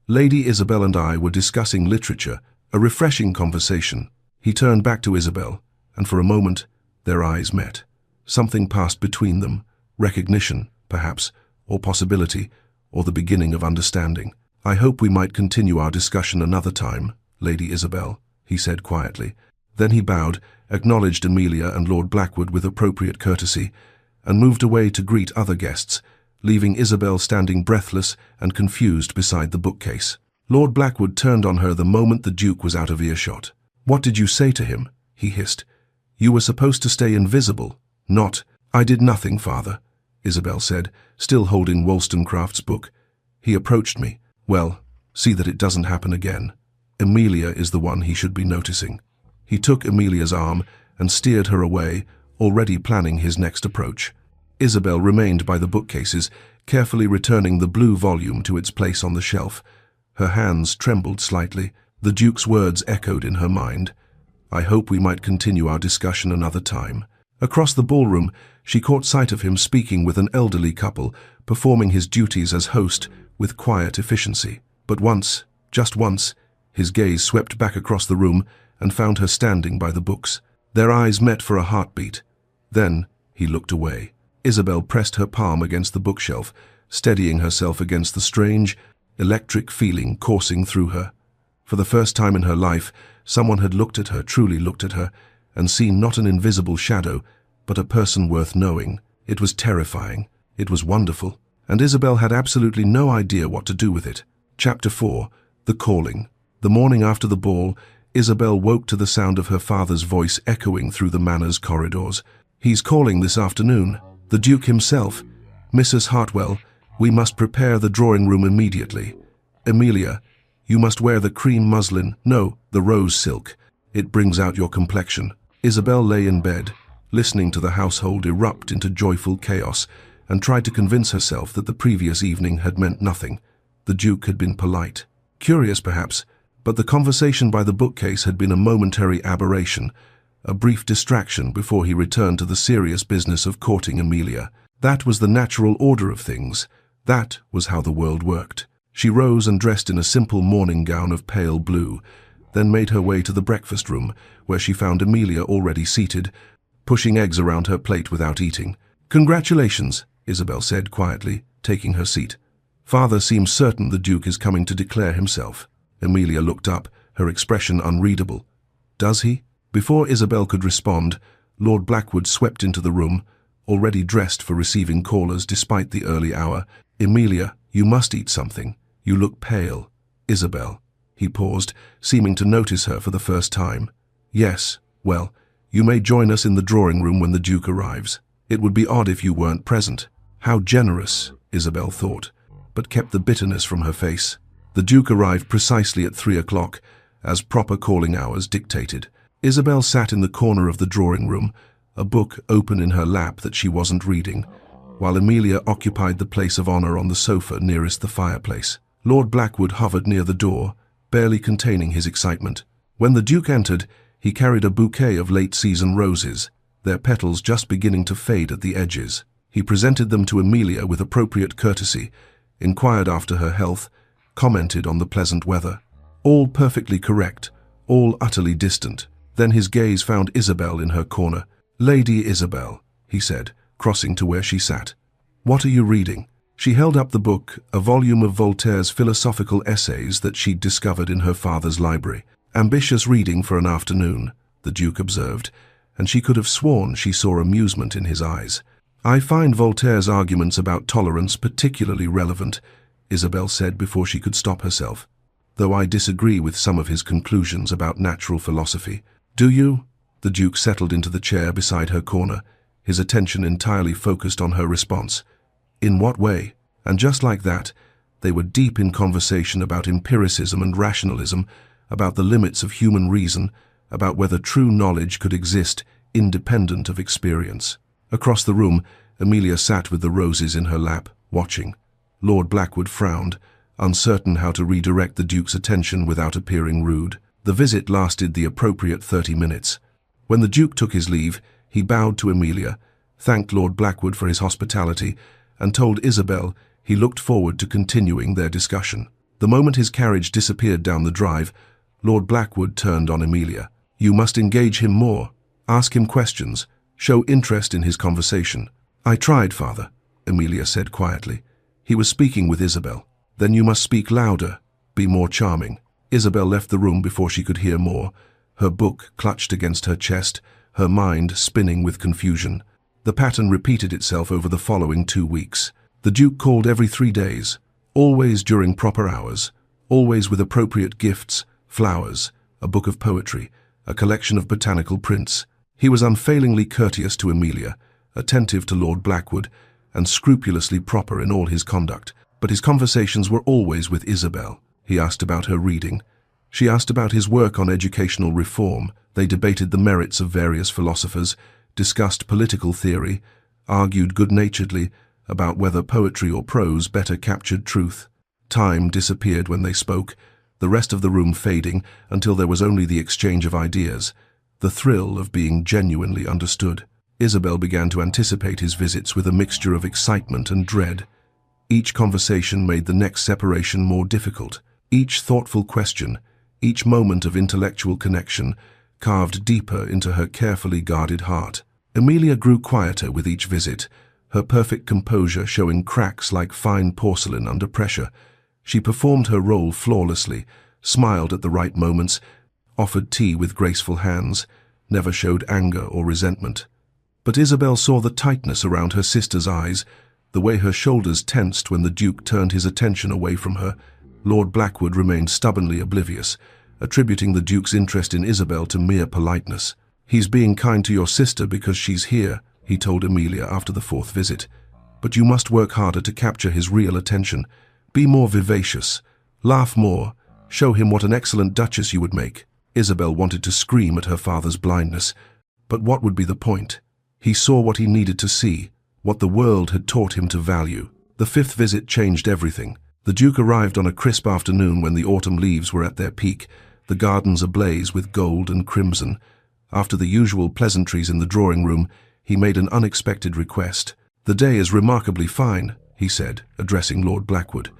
"Lady Isabel and I were discussing literature, a refreshing conversation." He turned back to Isabel, and for a moment their eyes met. Something passed between them, recognition, perhaps, or possibility, or the beginning of understanding. "I hope we might continue our discussion another time, Lady Isabel," he said quietly. Then he bowed, acknowledged Amelia and Lord Blackwood with appropriate courtesy, and moved away to greet other guests, leaving Isabel standing breathless and confused beside the bookcase. Lord Blackwood turned on her the moment the Duke was out of earshot. "What did you say to him?" he hissed. "You were supposed to stay invisible, not—" "I did nothing, Father," Isabel said, still holding Wollstonecraft's book. "He approached me. Well, see that it doesn't happen again. Amelia is the one he should be noticing." He took Amelia's arm and steered her away, already planning his next approach. Isabel remained by the bookcases, carefully returning the blue volume to its place on the shelf. Her hands trembled slightly. The Duke's words echoed in her mind. "I hope we might continue our discussion another time." Across the ballroom, she caught sight of him speaking with an elderly couple, performing his duties as host with quiet efficiency. But once, just once, his gaze swept back across the room and found her standing by the books. Their eyes met for a heartbeat. Then he looked away. Isabel pressed her palm against the bookshelf, steadying herself against the strange, electric feeling coursing through her. For the first time in her life, someone had looked at her, truly looked at her, and seen not an invisible shadow, but a person worth knowing. It was terrifying. It was wonderful. And Isabel had absolutely no idea what to do with it. Chapter 4. The Calling. The morning after the ball, Isabel woke to the sound of her father's voice echoing through the manor's corridors. "He's calling this afternoon. The Duke himself. Mrs. Hartwell, we must prepare the drawing room immediately. Amelia, you must wear the cream muslin, no, the rose silk. It brings out your complexion." Isabel lay in bed, listening to the household erupt into joyful chaos, and tried to convince herself that the previous evening had meant nothing. The Duke had been polite. Curious, perhaps, but the conversation by the bookcase had been a momentary aberration, a brief distraction before he returned to the serious business of courting Amelia. That was the natural order of things. That was how the world worked. She rose and dressed in a simple morning gown of pale blue, then made her way to the breakfast room, where she found Amelia already seated, pushing eggs around her plate without eating. "Congratulations," Isabel said quietly, taking her seat. "Father seems certain the Duke is coming to declare himself." Amelia looked up, her expression unreadable. "Does he?" Before Isabel could respond, Lord Blackwood swept into the room, already dressed for receiving callers despite the early hour. "Amelia, you must eat something. You look pale." "Isabel." He paused, seeming to notice her for the first time. "Yes, well, you may join us in the drawing room when the Duke arrives. It would be odd if you weren't present." How generous, Isabel thought, but kept the bitterness from her face. The Duke arrived precisely at 3 o'clock, as proper calling hours dictated. Isabel sat in the corner of the drawing room, a book open in her lap that she wasn't reading, while Amelia occupied the place of honor on the sofa nearest the fireplace. Lord Blackwood hovered near the door, barely containing his excitement. When the Duke entered, he carried a bouquet of late-season roses, their petals just beginning to fade at the edges. He presented them to Amelia with appropriate courtesy, inquired after her health, commented on the pleasant weather. All perfectly correct, all utterly distant. Then his gaze found Isabel in her corner. "Lady Isabel," he said, crossing to where she sat. "What are you reading?" She held up the book, a volume of Voltaire's philosophical essays that she'd discovered in her father's library. "Ambitious reading for an afternoon," the Duke observed, and she could have sworn she saw amusement in his eyes. "I find Voltaire's arguments about tolerance particularly relevant," Isabel said before she could stop herself, "though I disagree with some of his conclusions about natural philosophy." "Do you?" The Duke settled into the chair beside her corner, his attention entirely focused on her response. "In what way?" And just like that, they were deep in conversation about empiricism and rationalism, about the limits of human reason, about whether true knowledge could exist independent of experience. Across the room, Amelia sat with the roses in her lap, watching. Lord Blackwood frowned, uncertain how to redirect the Duke's attention without appearing rude. The visit lasted the appropriate 30 minutes. When the Duke took his leave, he bowed to Amelia, thanked Lord Blackwood for his hospitality, and told Isabel he looked forward to continuing their discussion. The moment his carriage disappeared down the drive, Lord Blackwood turned on Amelia. "You must engage him more. Ask him questions. Show interest in his conversation." "I tried, Father," Amelia said quietly. "He was speaking with Isabel." "Then you must speak louder. Be more charming." Isabel left the room before she could hear more, her book clutched against her chest, her mind spinning with confusion. The pattern repeated itself over the following 2 weeks. The Duke called every 3 days, always during proper hours, always with appropriate gifts, flowers, a book of poetry, a collection of botanical prints. He was unfailingly courteous to Amelia, attentive to Lord Blackwood, and scrupulously proper in all his conduct. But his conversations were always with Isabel. He asked about her reading. She asked about his work on educational reform. They debated the merits of various philosophers, discussed political theory, argued good-naturedly about whether poetry or prose better captured truth. Time disappeared when they spoke, the rest of the room fading until there was only the exchange of ideas, the thrill of being genuinely understood. Isabel began to anticipate his visits with a mixture of excitement and dread. Each conversation made the next separation more difficult. Each thoughtful question, each moment of intellectual connection, carved deeper into her carefully guarded heart. Amelia grew quieter with each visit, her perfect composure showing cracks like fine porcelain under pressure. She performed her role flawlessly, smiled at the right moments, offered tea with graceful hands, never showed anger or resentment. But Isabel saw the tightness around her sister's eyes, the way her shoulders tensed when the Duke turned his attention away from her. Lord Blackwood remained stubbornly oblivious, attributing the Duke's interest in Isabel to mere politeness. "He's being kind to your sister because she's here," he told Amelia after the 4th visit. "But you must work harder to capture his real attention. Be more vivacious. Laugh more. Show him what an excellent duchess you would make." Isabel wanted to scream at her father's blindness. But what would be the point? He saw what he needed to see, what the world had taught him to value. The 5th visit changed everything. The Duke arrived on a crisp afternoon when the autumn leaves were at their peak, the gardens ablaze with gold and crimson. After the usual pleasantries in the drawing room, he made an unexpected request. "The day is remarkably fine," he said, addressing Lord Blackwood.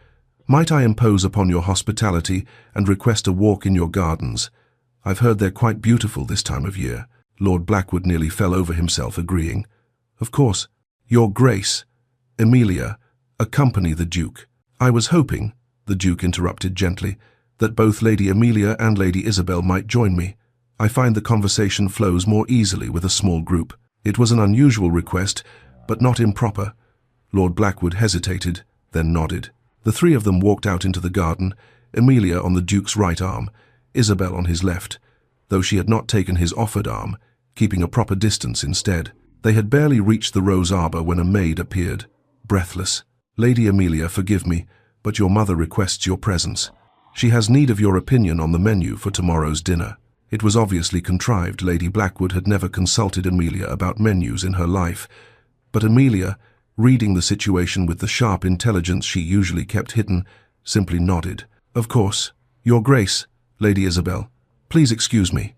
"Might I impose upon your hospitality and request a walk in your gardens? I've heard they're quite beautiful this time of year." Lord Blackwood nearly fell over himself, agreeing. "Of course, Your Grace." Amelia, accompany the Duke. "I was hoping," the Duke interrupted gently, "that both Lady Amelia and Lady Isabel might join me. I find the conversation flows more easily with a small group." It was an unusual request, but not improper. Lord Blackwood hesitated, then nodded. The 3 of them walked out into the garden, Amelia on the Duke's right arm, Isabel on his left, though she had not taken his offered arm, keeping a proper distance instead. They had barely reached the rose arbor when a maid appeared, breathless. "Lady Amelia, forgive me, but your mother requests your presence. She has need of your opinion on the menu for tomorrow's dinner." It was obviously contrived. Lady Blackwood had never consulted Amelia about menus in her life, but Amelia, reading the situation with the sharp intelligence she usually kept hidden, simply nodded. "Of course. Your Grace, Lady Isabel, please excuse me."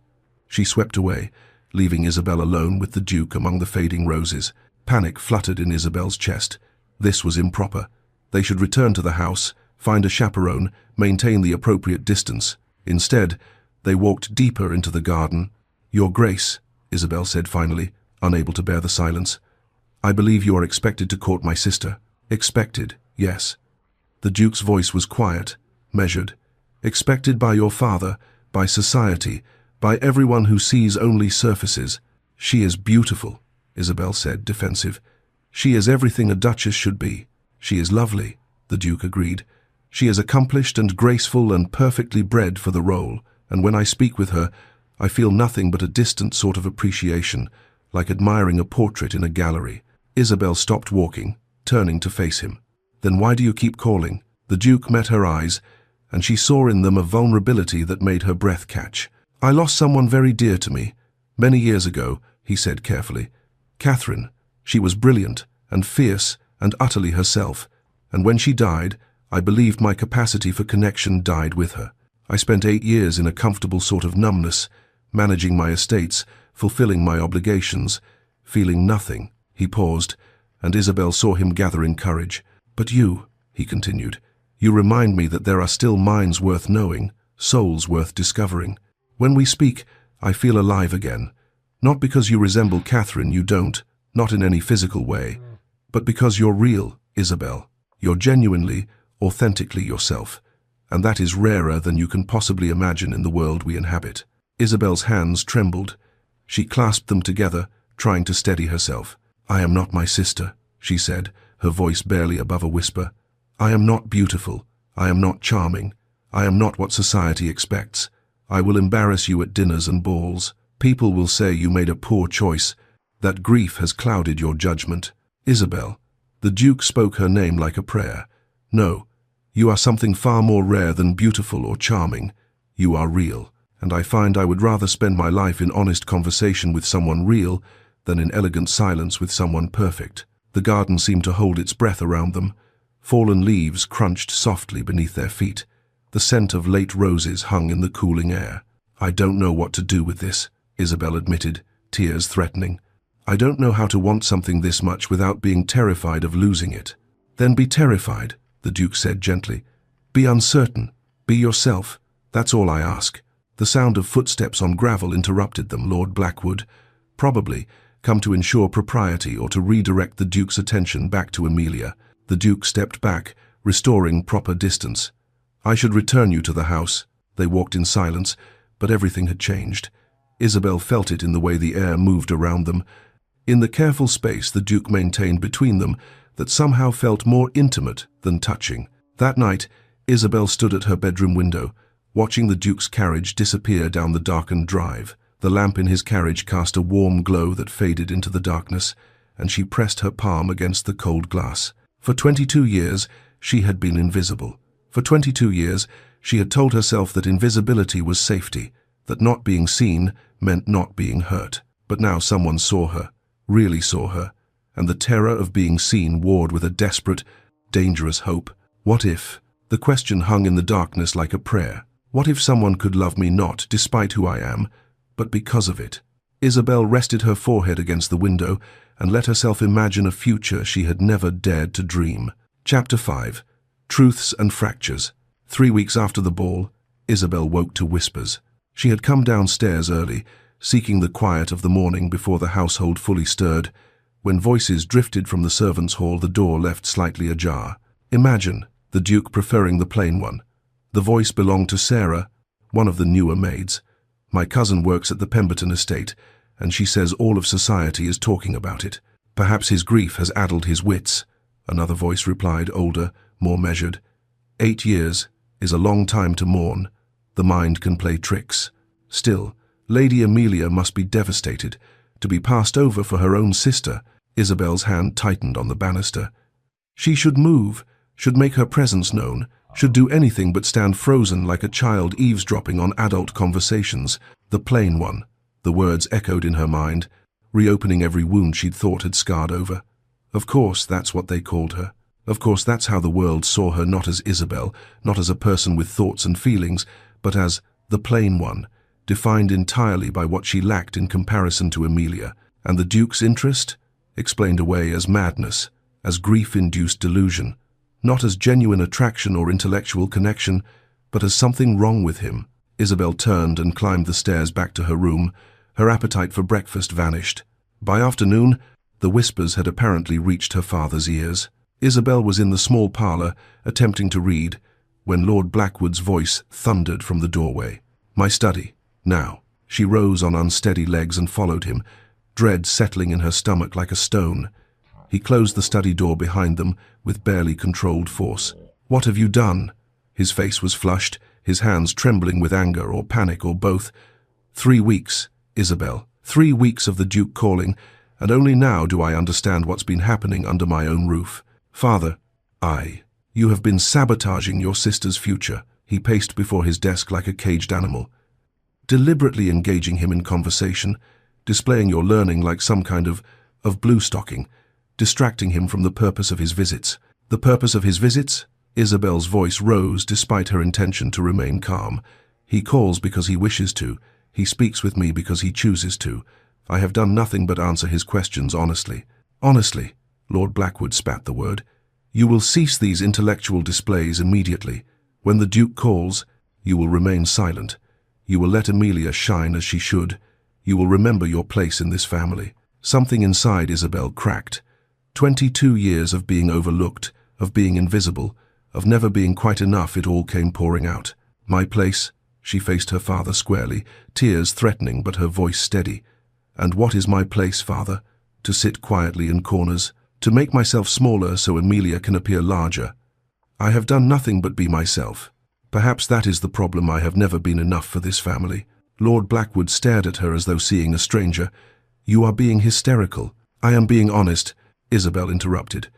She swept away, leaving Isabel alone with the Duke among the fading roses. Panic fluttered in Isabel's chest. This was improper. They should return to the house, find a chaperone, maintain the appropriate distance. Instead, They walked deeper into the garden. "Your Grace," Isabel said finally, unable to bear the silence, "I believe you are expected to court my sister." "Expected, yes." The Duke's voice was quiet, measured. "Expected by your father, by society, by everyone who sees only surfaces." "She is beautiful," Isabel said, defensive. "She is everything a duchess should be." "She is lovely," the Duke agreed. "She is accomplished and graceful and perfectly bred for the role, and when I speak with her, I feel nothing but a distant sort of appreciation, like admiring a portrait in a gallery." Isabel stopped walking, turning to face him. "Then why do you keep calling?" The Duke met her eyes, and she saw in them a vulnerability that made her breath catch. "I lost someone very dear to me, many years ago," he said carefully. "Catherine. She was brilliant and fierce and utterly herself, and when she died, I believed my capacity for connection died with her. I spent 8 years in a comfortable sort of numbness, managing my estates, fulfilling my obligations, feeling nothing." He paused, and Isabel saw him gathering courage. "But you," he continued, "you remind me that there are still minds worth knowing, souls worth discovering. When we speak, I feel alive again. Not because you resemble Catherine, you don't, not in any physical way, but because you're real, Isabel. You're genuinely, authentically yourself, and that is rarer than you can possibly imagine in the world we inhabit." Isabel's hands trembled. She clasped them together, trying to steady herself. "I am not my sister," she said, her voice barely above a whisper. "I am not beautiful. I am not charming. I am not what society expects. I will embarrass you at dinners and balls. People will say you made a poor choice, that grief has clouded your judgment. Isabel." The Duke spoke her name like a prayer. "No, you are something far more rare than beautiful or charming. You are real, and I find I would rather spend my life in honest conversation with someone real than in elegant silence with someone perfect." The garden seemed to hold its breath around them. Fallen leaves crunched softly beneath their feet. The scent of late roses hung in the cooling air. "I don't know what to do with this," Isabel admitted, tears threatening. "I don't know how to want something this much without being terrified of losing it." "Then be terrified," the Duke said gently. "Be uncertain. Be yourself. That's all I ask." The sound of footsteps on gravel interrupted them. Lord Blackwood, probably, come to ensure propriety or to redirect the Duke's attention back to Amelia. The Duke stepped back, restoring proper distance. "I should return you to the house." They walked in silence, but everything had changed. Isabel felt it in the way the air moved around them. In the careful space the Duke maintained between them that somehow felt more intimate than touching. That night, Isabel stood at her bedroom window, watching the Duke's carriage disappear down the darkened drive. The lamp in his carriage cast a warm glow that faded into the darkness, and she pressed her palm against the cold glass. For 22 years, she had been invisible. For 22 years, she had told herself that invisibility was safety, that not being seen meant not being hurt. But now someone saw her, really saw her, and the terror of being seen warred with a desperate, dangerous hope. What if? The question hung in the darkness like a prayer. What if someone could love me not despite who I am, but because of it? Isabel rested her forehead against the window and let herself imagine a future she had never dared to dream. Chapter 5. Truths and Fractures. 3 weeks after the ball, Isabel woke to whispers. She had come downstairs early, seeking the quiet of the morning before the household fully stirred. When voices drifted from the servants' hall, the door left slightly ajar. "Imagine," the Duke preferring the plain one. The voice belonged to Sarah, one of the newer maids. "My cousin works at the Pemberton estate, and she says all of society is talking about it. Perhaps his grief has addled his wits," another voice replied, older, more measured. 8 years is a long time to mourn. The mind can play tricks. Still, Lady Amelia must be devastated. To be passed over for her own sister. Isabel's hand tightened on the banister. She should move, should make her presence known, should do anything but stand frozen like a child eavesdropping on adult conversations. The plain one. The words echoed in her mind, reopening every wound she'd thought had scarred over. Of course, that's what they called her. Of course, that's how the world saw her, not as Isabel, not as a person with thoughts and feelings, but as the plain one, defined entirely by what she lacked in comparison to Amelia. And the Duke's interest? Explained away as madness, as grief-induced delusion, not as genuine attraction or intellectual connection, but as something wrong with him. Isabel turned and climbed the stairs back to her room. Her appetite for breakfast vanished. By afternoon, the whispers had apparently reached her father's ears. Isabel was in the small parlour, attempting to read, when Lord Blackwood's voice thundered from the doorway. "My study, now." She rose on unsteady legs and followed him, dread settling in her stomach like a stone. He closed the study door behind them with barely controlled force. "What have you done?" His face was flushed, his hands trembling with anger or panic or both. 3 weeks, Isabel. 3 weeks of the Duke calling, and only now do I understand what's been happening under my own roof. Father, you have been sabotaging your sister's future. He paced before his desk like a caged animal, deliberately engaging him in conversation, displaying your learning like some kind of blue-stocking, distracting him from the purpose of his visits. The purpose of his visits? Isabel's voice rose despite her intention to remain calm. He calls because he wishes to. He speaks with me because he chooses to. I have done nothing but answer his questions honestly. Honestly, Lord Blackwood spat the word. You will cease these intellectual displays immediately. When the Duke calls, you will remain silent. You will let Amelia shine as she should. You will remember your place in this family. Something inside Isabel cracked. 22 years of being overlooked, of being invisible, of never being quite enough, it all came pouring out. My place? She faced her father squarely, tears threatening but her voice steady. And what is my place, father? To sit quietly in corners, to make myself smaller so Amelia can appear larger. I have done nothing but be myself. Perhaps that is the problem. I have never been enough for this family. Lord Blackwood stared at her as though seeing a stranger. You are being hysterical. I am being honest, Isabel interrupted.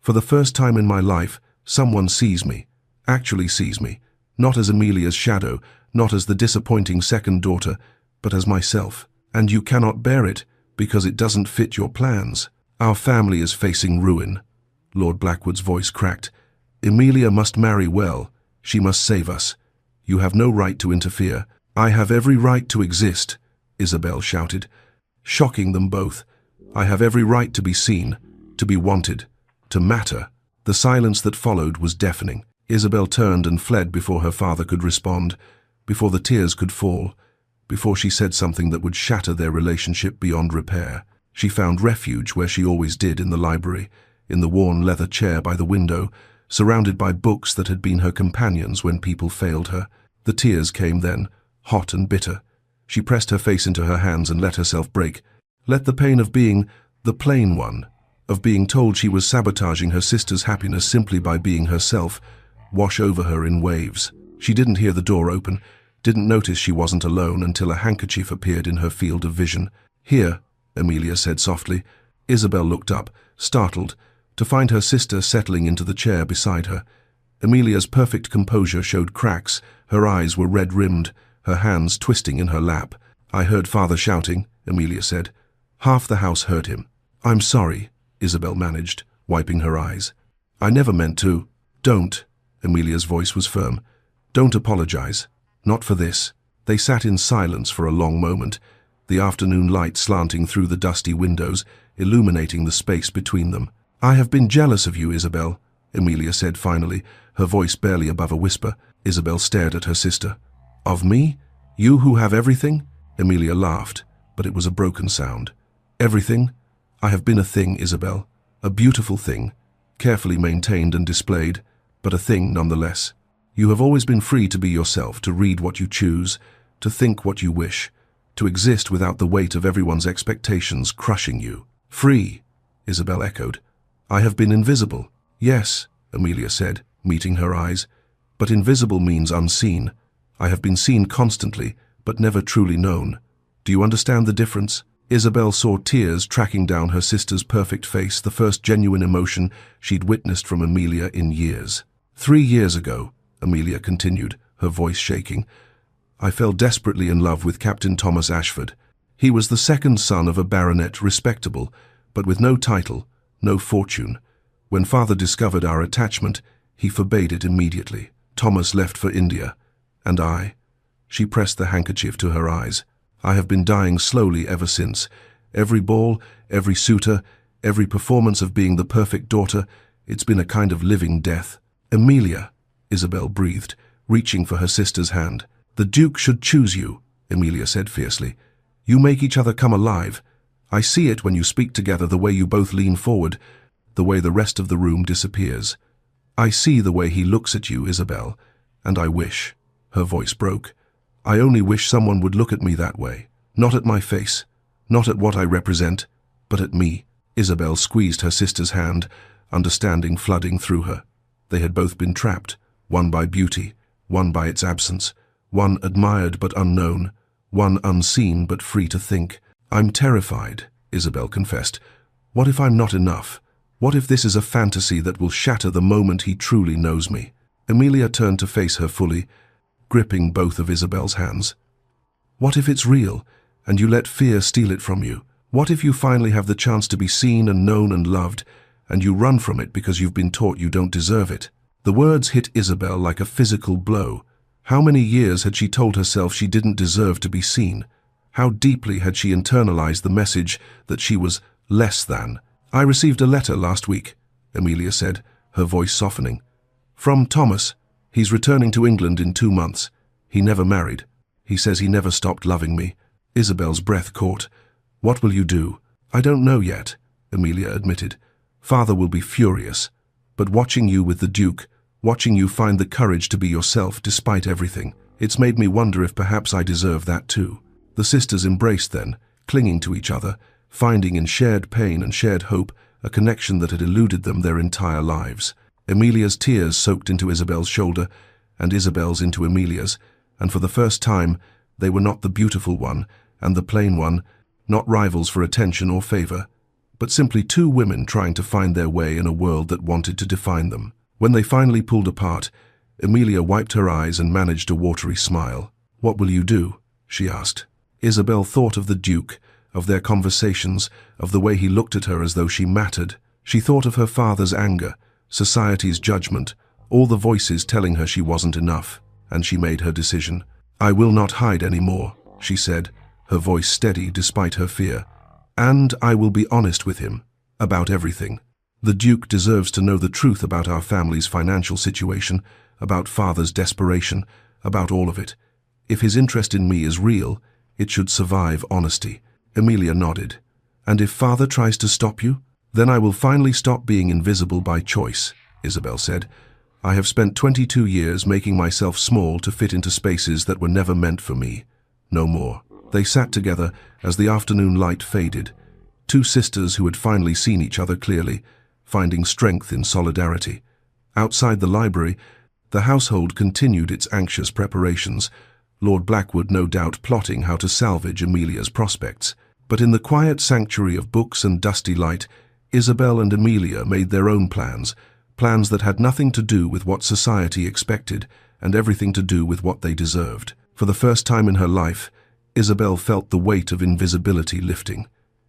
For the first time in my life, someone sees me, actually sees me, not as Amelia's shadow, not as the disappointing second daughter, but as myself. And you cannot bear it, because it doesn't fit your plans. Our family is facing ruin. Lord Blackwood's voice cracked. Amelia must marry well. She must save us. You have no right to interfere. I have every right to exist, Isabel shouted, shocking them both. I have every right to be seen, to be wanted, to matter. The silence that followed was deafening. Isabel turned and fled before her father could respond, before the tears could fall, before she said something that would shatter their relationship beyond repair. She found refuge where she always did, in the library, in the worn leather chair by the window, surrounded by books that had been her companions when people failed her. The tears came then, hot and bitter. She pressed her face into her hands and let herself break. Let the pain of being the plain one, of being told she was sabotaging her sister's happiness simply by being herself, wash over her in waves. She didn't hear the door open, didn't notice she wasn't alone until a handkerchief appeared in her field of vision. Here, Amelia said softly. Isabel looked up, startled, to find her sister settling into the chair beside her. Amelia's perfect composure showed cracks, her eyes were red-rimmed, her hands twisting in her lap. I heard father shouting, Amelia said. Half the house heard him. I'm sorry, Isabel managed, wiping her eyes. I never meant to. Don't, Amelia's voice was firm. Don't apologize. Not for this. They sat in silence for a long moment, the afternoon light slanting through the dusty windows, illuminating the space between them. I have been jealous of you, Isabel, Amelia said finally, her voice barely above a whisper. Isabel stared at her sister. Of me? You who have everything? Amelia laughed, but it was a broken sound. Everything? I have been a thing, Isabel. A beautiful thing, carefully maintained and displayed, but a thing nonetheless. You have always been free to be yourself, to read what you choose, to think what you wish, to exist without the weight of everyone's expectations crushing you. Free, Isabel echoed. I have been invisible. Yes, Amelia said, meeting her eyes. But invisible means unseen. I have been seen constantly, but never truly known. Do you understand the difference? Isabel saw tears tracking down her sister's perfect face, the first genuine emotion she'd witnessed from Amelia in years. 3 years ago, Amelia continued, her voice shaking, I fell desperately in love with Captain Thomas Ashford. He was the second son of a baronet, respectable, but with no title, no fortune. When father discovered our attachment, he forbade it immediately. Thomas left for India, and I. She pressed the handkerchief to her eyes. I have been dying slowly ever since. Every ball, every suitor, every performance of being the perfect daughter, it's been a kind of living death. Amelia, Isabel breathed, reaching for her sister's hand. "The Duke should choose you," Emilia said fiercely. "You make each other come alive. I see it when you speak together, the way you both lean forward, the way the rest of the room disappears. I see the way he looks at you, Isabel, and I wish," her voice broke, "I only wish someone would look at me that way. Not at my face, not at what I represent, but at me." Isabel squeezed her sister's hand, understanding flooding through her. They had both been trapped, one by beauty, one by its absence, one admired but unknown, one unseen but free to think. "I'm terrified," Isabel confessed. "What if I'm not enough? What if this is a fantasy that will shatter the moment he truly knows me?" Emilia turned to face her fully, gripping both of Isabel's hands. "What if it's real, and you let fear steal it from you? What if you finally have the chance to be seen and known and loved, and you run from it because you've been taught you don't deserve it?" The words hit Isabel like a physical blow. How many years had she told herself she didn't deserve to be seen? How deeply had she internalized the message that she was less than? "I received a letter last week," Emilia said, her voice softening. "From Thomas. He's returning to England in 2 months. He never married. He says he never stopped loving me." Isabel's breath caught. "What will you do?" "I don't know yet," Emilia admitted. "Father will be furious. But watching you with the Duke, watching you find the courage to be yourself despite everything, it's made me wonder if perhaps I deserve that too." The sisters embraced then, clinging to each other, finding in shared pain and shared hope a connection that had eluded them their entire lives. Emilia's tears soaked into Isabel's shoulder, and Isabel's into Emilia's, and for the first time they were not the beautiful one and the plain one, not rivals for attention or favor, but simply two women trying to find their way in a world that wanted to define them. When they finally pulled apart, Emilia wiped her eyes and managed a watery smile. "What will you do?" she asked. Isabel thought of the Duke, of their conversations, of the way he looked at her as though she mattered. She thought of her father's anger, society's judgment, all the voices telling her she wasn't enough, and she made her decision. "I will not hide anymore," she said, her voice steady despite her fear. "And I will be honest with him, about everything. The Duke deserves to know the truth about our family's financial situation, about Father's desperation, about all of it. If his interest in me is real, it should survive honesty." Emilia nodded. "And if Father tries to stop you? Then I will finally stop being invisible by choice," Isabel said. "I have spent 22 years making myself small to fit into spaces that were never meant for me. No more." They sat together as the afternoon light faded, two sisters who had finally seen each other clearly, finding strength in solidarity. Outside the library, the household continued its anxious preparations, Lord Blackwood no doubt plotting how to salvage Emilia's prospects. But in the quiet sanctuary of books and dusty light, Isabel and Emilia made their own plans, plans that had nothing to do with what society expected and everything to do with what they deserved. For the first time in her life, Isabel felt the weight of invisibility lifting.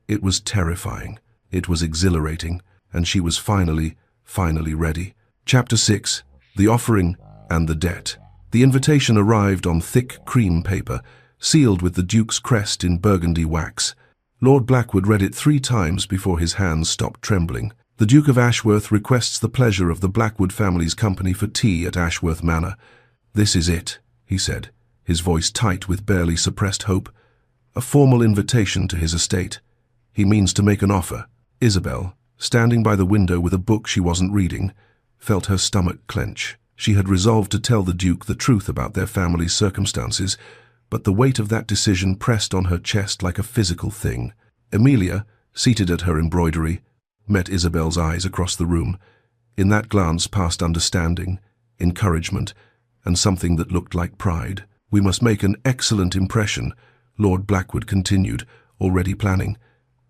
It was terrifying, it was exhilarating, and she was finally ready. Chapter 6. The Offering and the Debt. The invitation arrived on thick cream paper, sealed with the Duke's crest in burgundy wax. Lord Blackwood read it 3 times before his hands stopped trembling. "The Duke of Ashworth requests the pleasure of the Blackwood family's company for tea at Ashworth Manor. This is it," he said, his voice tight with barely suppressed hope. "A formal invitation to his estate. He means to make an offer." Isabel, standing by the window with a book she wasn't reading, felt her stomach clench. She had resolved to tell the Duke the truth about their family's circumstances, but the weight of that decision pressed on her chest like a physical thing. Emilia, seated at her embroidery, met Isabel's eyes across the room. In that glance passed understanding, encouragement, and something that looked like pride. "We must make an excellent impression," Lord Blackwood continued, already planning.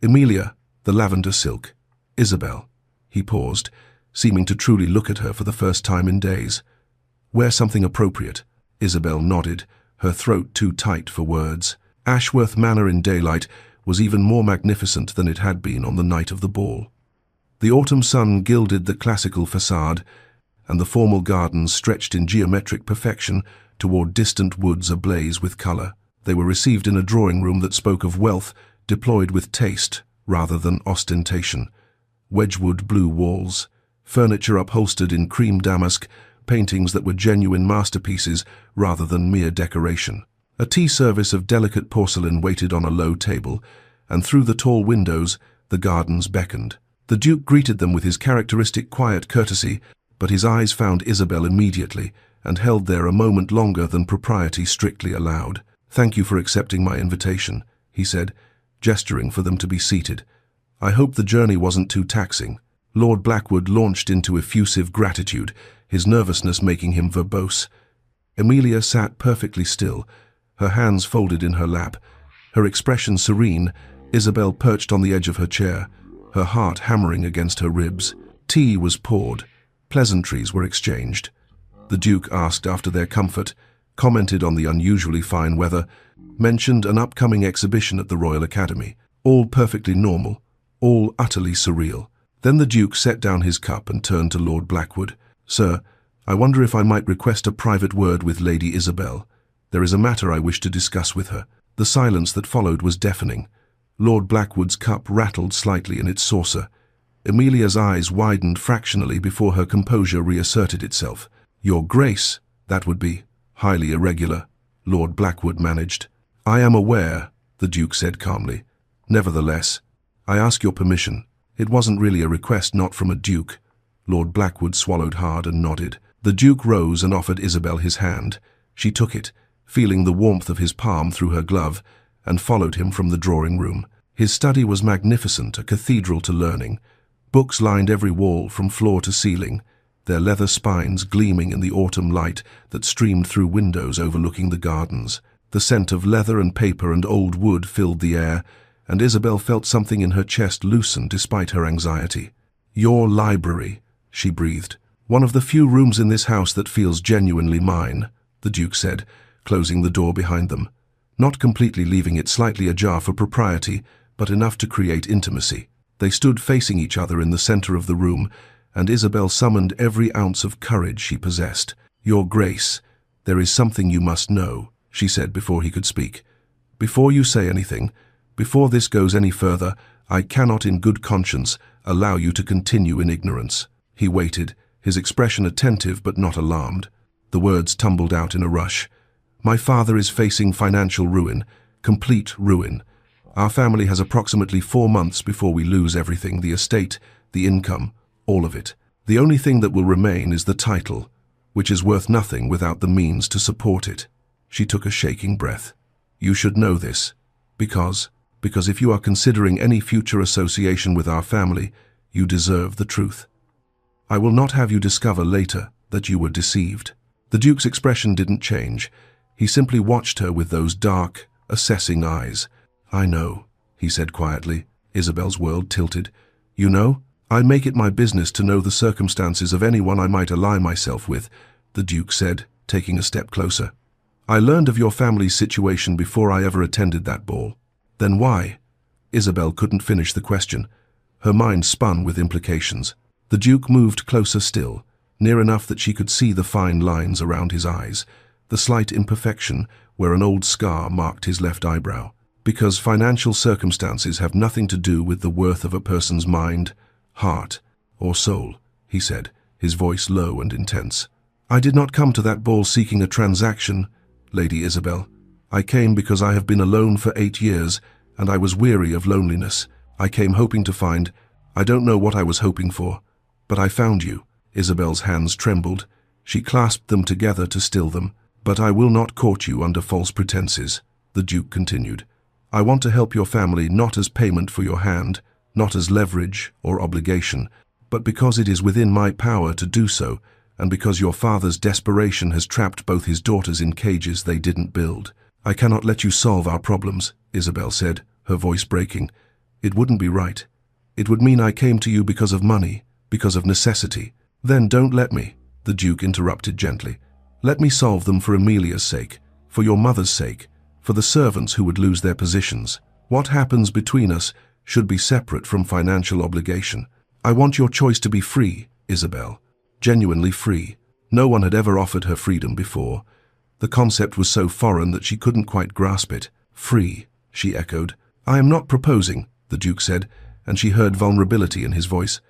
"Emilia, the lavender silk. Isabel." He paused, seeming to truly look at her for the first time in days. "Wear something appropriate." Isabel nodded, her throat too tight for words. Ashworth Manor in daylight was even more magnificent than it had been on the night of the ball. The autumn sun gilded the classical facade, and the formal gardens stretched in geometric perfection toward distant woods ablaze with color. They were received in a drawing room that spoke of wealth deployed with taste rather than ostentation. Wedgwood blue walls, furniture upholstered in cream damask, paintings that were genuine masterpieces rather than mere decoration. A tea service of delicate porcelain waited on a low table, and through the tall windows, the gardens beckoned. The Duke greeted them with his characteristic quiet courtesy, but his eyes found Isabel immediately and held there a moment longer than propriety strictly allowed. "Thank you for accepting my invitation," he said, gesturing for them to be seated. "I hope the journey wasn't too taxing." Lord Blackwood launched into effusive gratitude, his nervousness making him verbose. Emilia sat perfectly still, her hands folded in her lap, her expression serene. Isabel perched on the edge of her chair, her heart hammering against her ribs. Tea was poured. Pleasantries were exchanged. The Duke asked after their comfort, commented on the unusually fine weather, mentioned an upcoming exhibition at the Royal Academy. All perfectly normal, all utterly surreal. Then the Duke set down his cup and turned to Lord Blackwood. "Sir, I wonder if I might request a private word with Lady Isabel. There is a matter I wish to discuss with her." The silence that followed was deafening. Lord Blackwood's cup rattled slightly in its saucer. Emilia's eyes widened fractionally before her composure reasserted itself. "Your Grace, that would be highly irregular," Lord Blackwood managed. "I am aware," the Duke said calmly. "Nevertheless, I ask your permission." It wasn't really a request, not from a Duke. Lord Blackwood swallowed hard and nodded. The Duke rose and offered Isabel his hand. She took it, feeling the warmth of his palm through her glove, and followed him from the drawing room. His study was magnificent, a cathedral to learning. Books lined every wall from floor to ceiling, their leather spines gleaming in the autumn light that streamed through windows overlooking the gardens. The scent of leather and paper and old wood filled the air, and Isabel felt something in her chest loosen despite her anxiety. "Your library," she breathed. "One of the few rooms in this house that feels genuinely mine," the Duke said, closing the door behind them, not completely leaving it slightly ajar for propriety, but enough to create intimacy. They stood facing each other in the center of the room, and Isabel summoned every ounce of courage she possessed. "Your Grace, there is something you must know," she said before he could speak. "Before you say anything, before this goes any further, I cannot in good conscience allow you to continue in ignorance." He waited, his expression attentive but not alarmed. The words tumbled out in a rush. "My father is facing financial ruin, complete ruin. Our family has approximately 4 months before we lose everything, the estate, the income, all of it. The only thing that will remain is the title, which is worth nothing without the means to support it." She took a shaking breath. "You should know this, because if you are considering any future association with our family, you deserve the truth. I will not have you discover later that you were deceived." The Duke's expression didn't change. He simply watched her with those dark, assessing eyes. "I know," he said quietly. Isabel's world tilted. "You know? I make it my business to know the circumstances of anyone I might ally myself with," the Duke said, taking a step closer. "I learned of your family's situation before I ever attended that ball." "Then why?" Isabel couldn't finish the question. Her mind spun with implications. The Duke moved closer still, near enough that she could see the fine lines around his eyes, the slight imperfection where an old scar marked his left eyebrow. "Because financial circumstances have nothing to do with the worth of a person's mind, heart, or soul," he said, his voice low and intense. "I did not come to that ball seeking a transaction, Lady Isabel. I came because I have been alone for 8 years, and I was weary of loneliness. I came hoping to find, I don't know what I was hoping for, but I found you." Isabel's hands trembled. She clasped them together to still them. "But I will not court you under false pretenses," the Duke continued. "I want to help your family not as payment for your hand, not as leverage or obligation, but because it is within my power to do so, and because your father's desperation has trapped both his daughters in cages they didn't build. I cannot let you solve our problems," Isabel said, her voice breaking. "It wouldn't be right. It would mean I came to you because of money, because of necessity." "Then don't let me," the Duke interrupted gently. "Let me solve them for Emilia's sake, for your mother's sake, for the servants who would lose their positions. What happens between us should be separate from financial obligation. I want your choice to be free, Isabel, genuinely free." No one had ever offered her freedom before. The concept was so foreign that she couldn't quite grasp it. "Free," she echoed. "I am not proposing," the Duke said, and she heard vulnerability in his voice.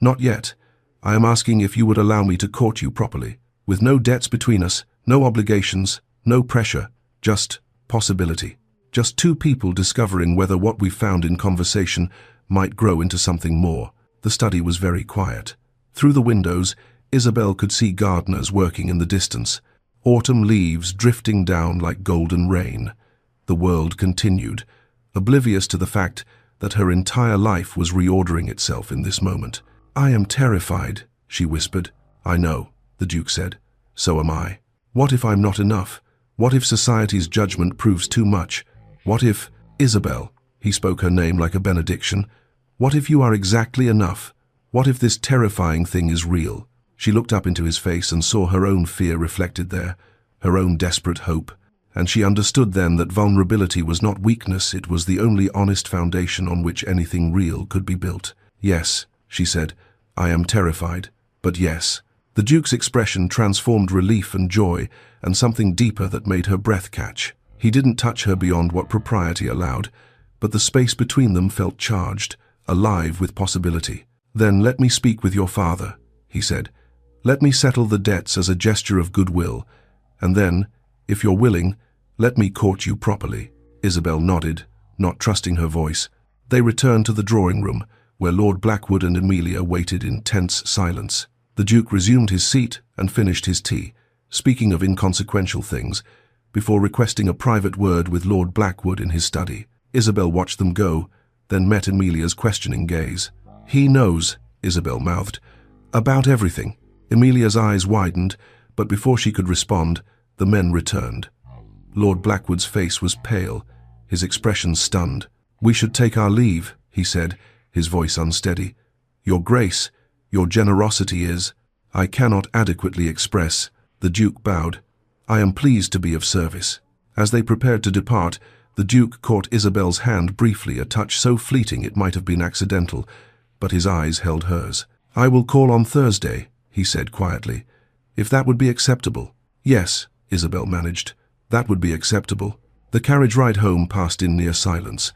"Not yet. I am asking if you would allow me to court you properly." with no debts between us, no obligations, no pressure, just possibility. Just two people discovering whether what we found in conversation might grow into something more. The study was very quiet. Through the windows, Isabel could see gardeners working in the distance, autumn leaves drifting down like golden rain. The world continued, oblivious to the fact that her entire life was reordering itself in this moment. "I am terrified," she whispered. "I know," the Duke said. "So am I. What if I'm not enough? What if society's judgment proves too much? What if, Isabel," he spoke her name like a benediction, "what if you are exactly enough? What if this terrifying thing is real?" She looked up into his face and saw her own fear reflected there, her own desperate hope, and she understood then that vulnerability was not weakness, it was the only honest foundation on which anything real could be built. "Yes," she said, "I am terrified, but yes." The Duke's expression transformed relief and joy and something deeper that made her breath catch. He didn't touch her beyond what propriety allowed, but the space between them felt charged, alive with possibility. "Then let me speak with your father," he said. "Let me settle the debts as a gesture of goodwill, and then, if you're willing, let me court you properly." Isabel nodded, not trusting her voice. They returned to the drawing room, where Lord Blackwood and Amelia waited in tense silence. The Duke resumed his seat and finished his tea, speaking of inconsequential things, before requesting a private word with Lord Blackwood in his study. Isabel watched them go, then met Amelia's questioning gaze. "He knows," Isabel mouthed, "about everything." Amelia's eyes widened, but before she could respond, the men returned. Lord Blackwood's face was pale, his expression stunned. "We should take our leave," he said, his voice unsteady. "Your Grace, your generosity is—" "I cannot adequately express." The Duke bowed. "I am pleased to be of service." As they prepared to depart, the Duke caught Isabel's hand briefly, a touch so fleeting it might have been accidental, but his eyes held hers. "I will call on Thursday," he said quietly. "If that would be acceptable." "Yes," Isabel managed. "That would be acceptable." The carriage ride home passed in near silence.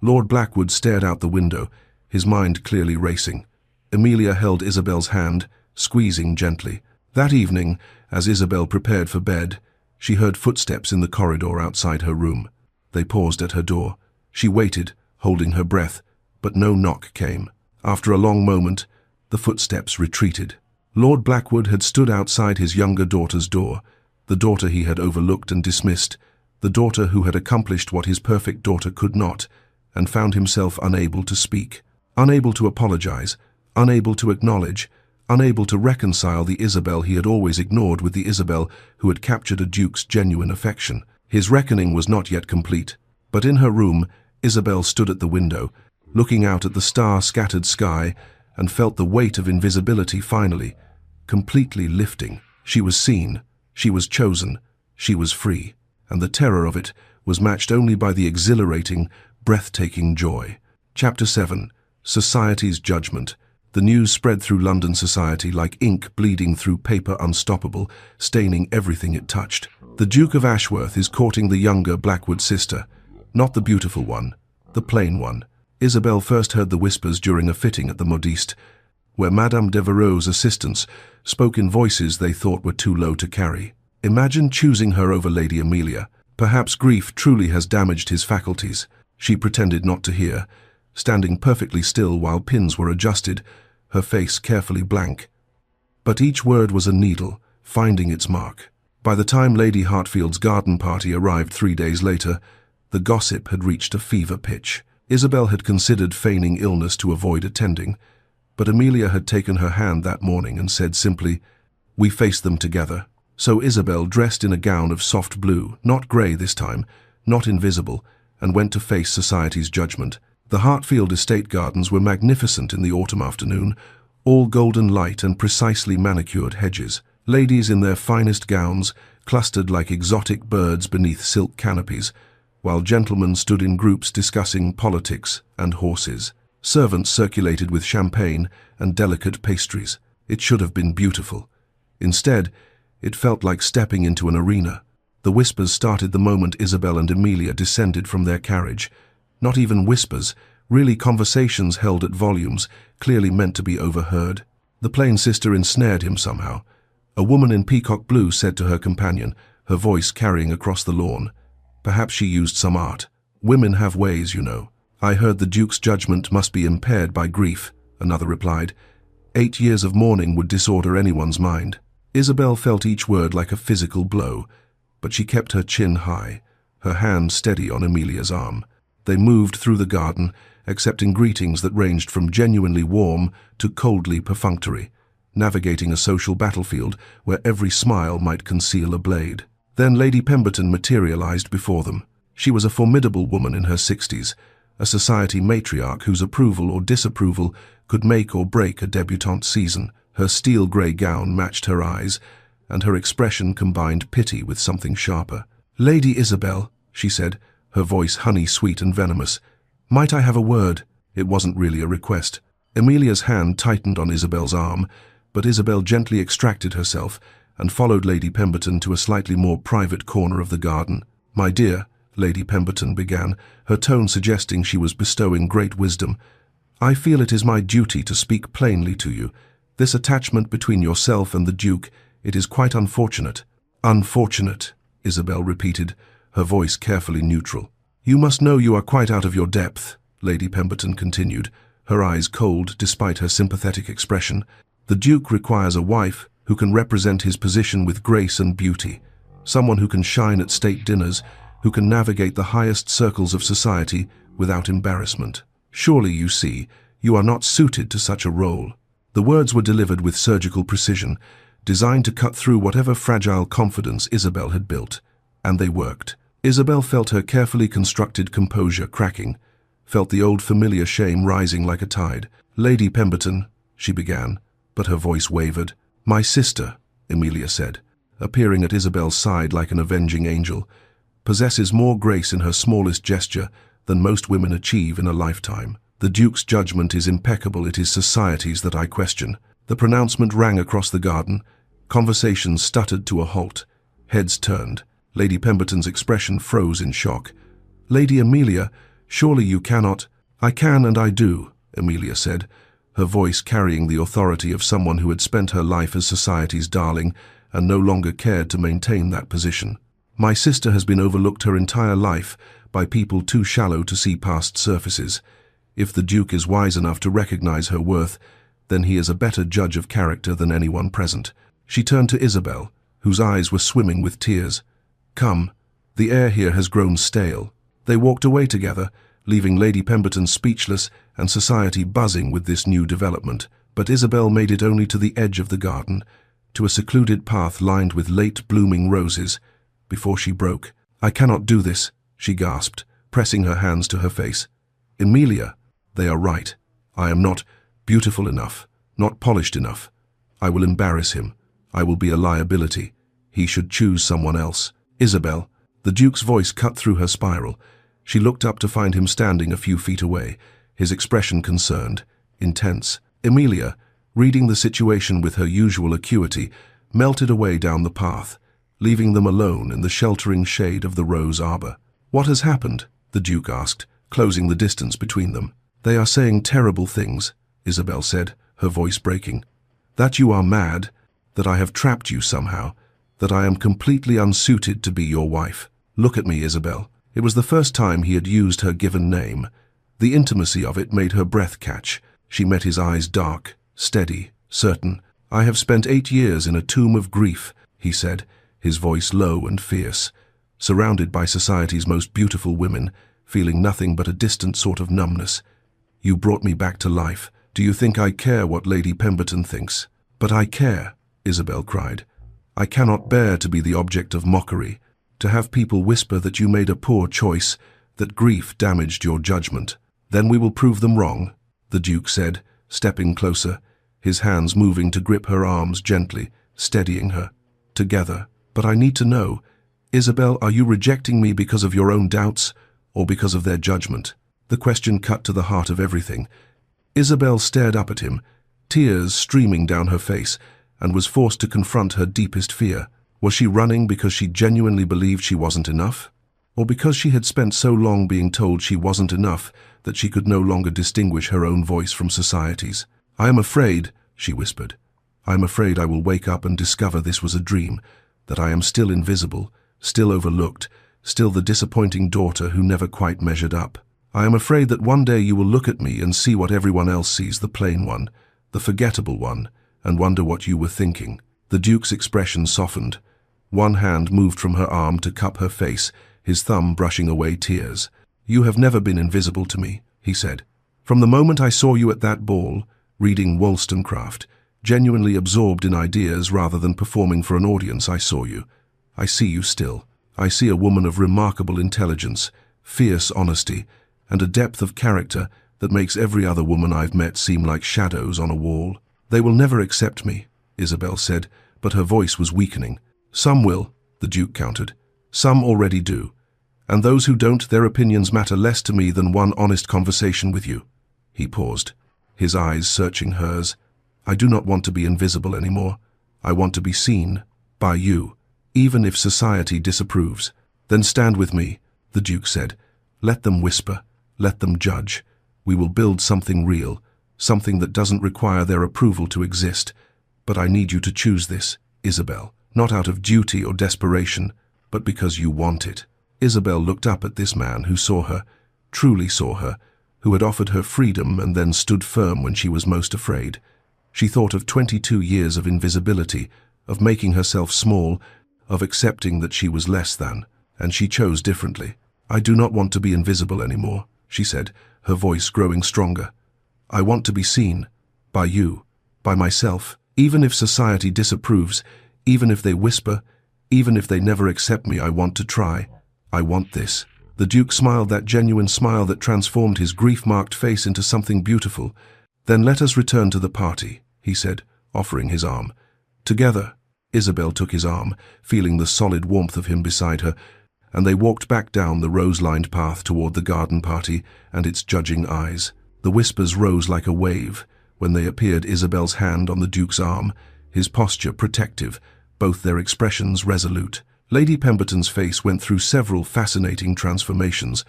Lord Blackwood stared out the window, his mind clearly racing. Amelia held Isabel's hand, squeezing gently. That evening, as Isabel prepared for bed, she heard footsteps in the corridor outside her room. They paused at her door. She waited, holding her breath, but no knock came. After a long moment, the footsteps retreated. Lord Blackwood had stood outside his younger daughter's door, the daughter he had overlooked and dismissed, the daughter who had accomplished what his perfect daughter could not, and found himself unable to speak, unable to apologize, unable to acknowledge, unable to reconcile the Isabel he had always ignored with the Isabel who had captured a duke's genuine affection. His reckoning was not yet complete, but in her room, Isabel stood at the window, looking out at the star-scattered sky, and felt the weight of invisibility finally, completely lifting. She was seen, she was chosen, she was free, and the terror of it was matched only by the exhilarating, breathtaking joy. Chapter 7. Society's Judgment. The news spread through London society like ink bleeding through paper unstoppable, staining everything it touched. The Duke of Ashworth is courting the younger Blackwood sister, not the beautiful one, the plain one. Isabel first heard the whispers during a fitting at the Modiste, where Madame Devereux's assistants spoke in voices they thought were too low to carry. Imagine choosing her over Lady Amelia. Perhaps grief truly has damaged his faculties. She pretended not to hear, standing perfectly still while pins were adjusted, her face carefully blank. But each word was a needle, finding its mark. By the time Lady Hartfield's garden party arrived 3 days later, the gossip had reached a fever pitch. Isabel had considered feigning illness to avoid attending, but Amelia had taken her hand that morning and said simply, "We face them together." So Isabel, dressed in a gown of soft blue, not grey this time, not invisible, and went to face society's judgment. The Hartfield estate gardens were magnificent in the autumn afternoon, all golden light and precisely manicured hedges. Ladies in their finest gowns clustered like exotic birds beneath silk canopies, while gentlemen stood in groups discussing politics and horses. Servants circulated with champagne and delicate pastries. It should have been beautiful. Instead, it felt like stepping into an arena. The whispers started the moment Isabel and Amelia descended from their carriage. Not even whispers, really conversations held at volumes, clearly meant to be overheard. The plain sister ensnared him somehow. A woman in peacock blue said to her companion, her voice carrying across the lawn. Perhaps she used some art. Women have ways, you know. I heard the Duke's judgment must be impaired by grief, another replied. 8 years of mourning would disorder anyone's mind. Isabel felt each word like a physical blow, but she kept her chin high, her hand steady on Emilia's arm. They moved through the garden, accepting greetings that ranged from genuinely warm to coldly perfunctory, navigating a social battlefield where every smile might conceal a blade. Then Lady Pemberton materialized before them. She was a formidable woman in her 60s, a society matriarch whose approval or disapproval could make or break a debutante season. Her steel-grey gown matched her eyes, and her expression combined pity with something sharper. "Lady Isabel," she said, her voice honey-sweet and venomous, "might I have a word?" It wasn't really a request. Emilia's hand tightened on Isabel's arm, but Isabel gently extracted herself and followed Lady Pemberton to a slightly more private corner of the garden. "My dear," Lady Pemberton began, her tone suggesting she was bestowing great wisdom, "I feel it is my duty to speak plainly to you. This attachment between yourself and the Duke, it is quite unfortunate." "Unfortunate," Isabel repeated, her voice carefully neutral. "You must know you are quite out of your depth," Lady Pemberton continued, her eyes cold despite her sympathetic expression. "The Duke requires a wife who can represent his position with grace and beauty, someone who can shine at state dinners, who can navigate the highest circles of society without embarrassment. Surely, you see, you are not suited to such a role." The words were delivered with surgical precision, designed to cut through whatever fragile confidence Isabel had built. And they worked. Isabel felt her carefully constructed composure cracking, felt the old familiar shame rising like a tide. "Lady Pemberton," she began, but her voice wavered. "My sister," Emilia said, appearing at Isabel's side like an avenging angel, "possesses more grace in her smallest gesture than most women achieve in a lifetime. The Duke's judgment is impeccable, it is society's that I question." The pronouncement rang across the garden. Conversations stuttered to a halt. Heads turned. Lady Pemberton's expression froze in shock. "Lady Emilia, surely you cannot—" "I can and I do," Emilia said, her voice carrying the authority of someone who had spent her life as society's darling and no longer cared to maintain that position. "My sister has been overlooked her entire life by people too shallow to see past surfaces. If the Duke is wise enough to recognize her worth, then he is a better judge of character than anyone present." She turned to Isabel, whose eyes were swimming with tears. "Come, the air here has grown stale." They walked away together, leaving Lady Pemberton speechless and society buzzing with this new development. But Isabel made it only to the edge of the garden, to a secluded path lined with late-blooming roses, before she broke. "I cannot do this," she gasped, pressing her hands to her face. "Emilia, they are right. I am not beautiful enough, not polished enough. I will embarrass him. I will be a liability. He should choose someone else." "Isabel," the Duke's voice cut through her spiral. She looked up to find him standing a few feet away, his expression concerned, intense. Emilia, reading the situation with her usual acuity, melted away down the path, leaving them alone in the sheltering shade of the rose arbor. "What has happened?" the Duke asked, closing the distance between them. "They are saying terrible things," Isabel said, her voice breaking. "That you are mad, that I have trapped you somehow, that I am completely unsuited to be your wife. Look at me, Isabel." It was the first time he had used her given name. The intimacy of it made her breath catch. She met his eyes dark, steady, certain. "I have spent 8 years in a tomb of grief," he said, his voice low and fierce, surrounded by society's most beautiful women, feeling nothing but a distant sort of numbness. "You brought me back to life. Do you think I care what Lady Pemberton thinks?" "But I care," Isabel cried. "I cannot bear to be the object of mockery, to have people whisper that you made a poor choice, that grief damaged your judgment." "Then we will prove them wrong," the Duke said, stepping closer, his hands moving to grip her arms gently, steadying her. "Together. But I need to know, Isabel, are you rejecting me because of your own doubts, or because of their judgment?" The question cut to the heart of everything. Isabel stared up at him, tears streaming down her face, and was forced to confront her deepest fear. Was she running because she genuinely believed she wasn't enough? Or because she had spent so long being told she wasn't enough that she could no longer distinguish her own voice from society's? "I am afraid," she whispered. I am afraid I will wake up and discover this was a dream, that I am still invisible, still overlooked, still the disappointing daughter who never quite measured up. I am afraid that one day you will look at me and see what everyone else sees, the plain one, the forgettable one, and wonder what you were thinking." The Duke's expression softened. One hand moved from her arm to cup her face, his thumb brushing away tears. "You have never been invisible to me," he said. "From the moment I saw you at that ball, reading Wollstonecraft, genuinely absorbed in ideas rather than performing for an audience, I saw you. I see you still. I see a woman of remarkable intelligence, fierce honesty, and a depth of character that makes every other woman I've met seem like shadows on a wall." "They will never accept me," Isabel said, but her voice was weakening. "Some will," the Duke countered. "Some already do. And those who don't, their opinions matter less to me than one honest conversation with you." He paused, his eyes searching hers. "I do not want to be invisible anymore. I want to be seen by you, even if society disapproves." "Then stand with me," the Duke said. "Let them whisper. Let them judge. We will build something real, something that doesn't require their approval to exist. But I need you to choose this, Isabel, not out of duty or desperation, but because you want it." Isabel looked up at this man who saw her, truly saw her, who had offered her freedom and then stood firm when she was most afraid. She thought of 22 years of invisibility, of making herself small, of accepting that she was less than, and she chose differently. "I do not want to be invisible anymore," she said, her voice growing stronger. "I want to be seen, by you, by myself. Even if society disapproves, even if they whisper, even if they never accept me, I want to try. I want this." The Duke smiled, that genuine smile that transformed his grief-marked face into something beautiful. "Then let us return to the party," he said, offering his arm. "Together." Isabel took his arm, feeling the solid warmth of him beside her, and they walked back down the rose-lined path toward the garden party and its judging eyes. The whispers rose like a wave. When they appeared, Isabel's hand on the Duke's arm, his posture protective, both their expressions resolute. Lady Pemberton's face went through several fascinating transformations.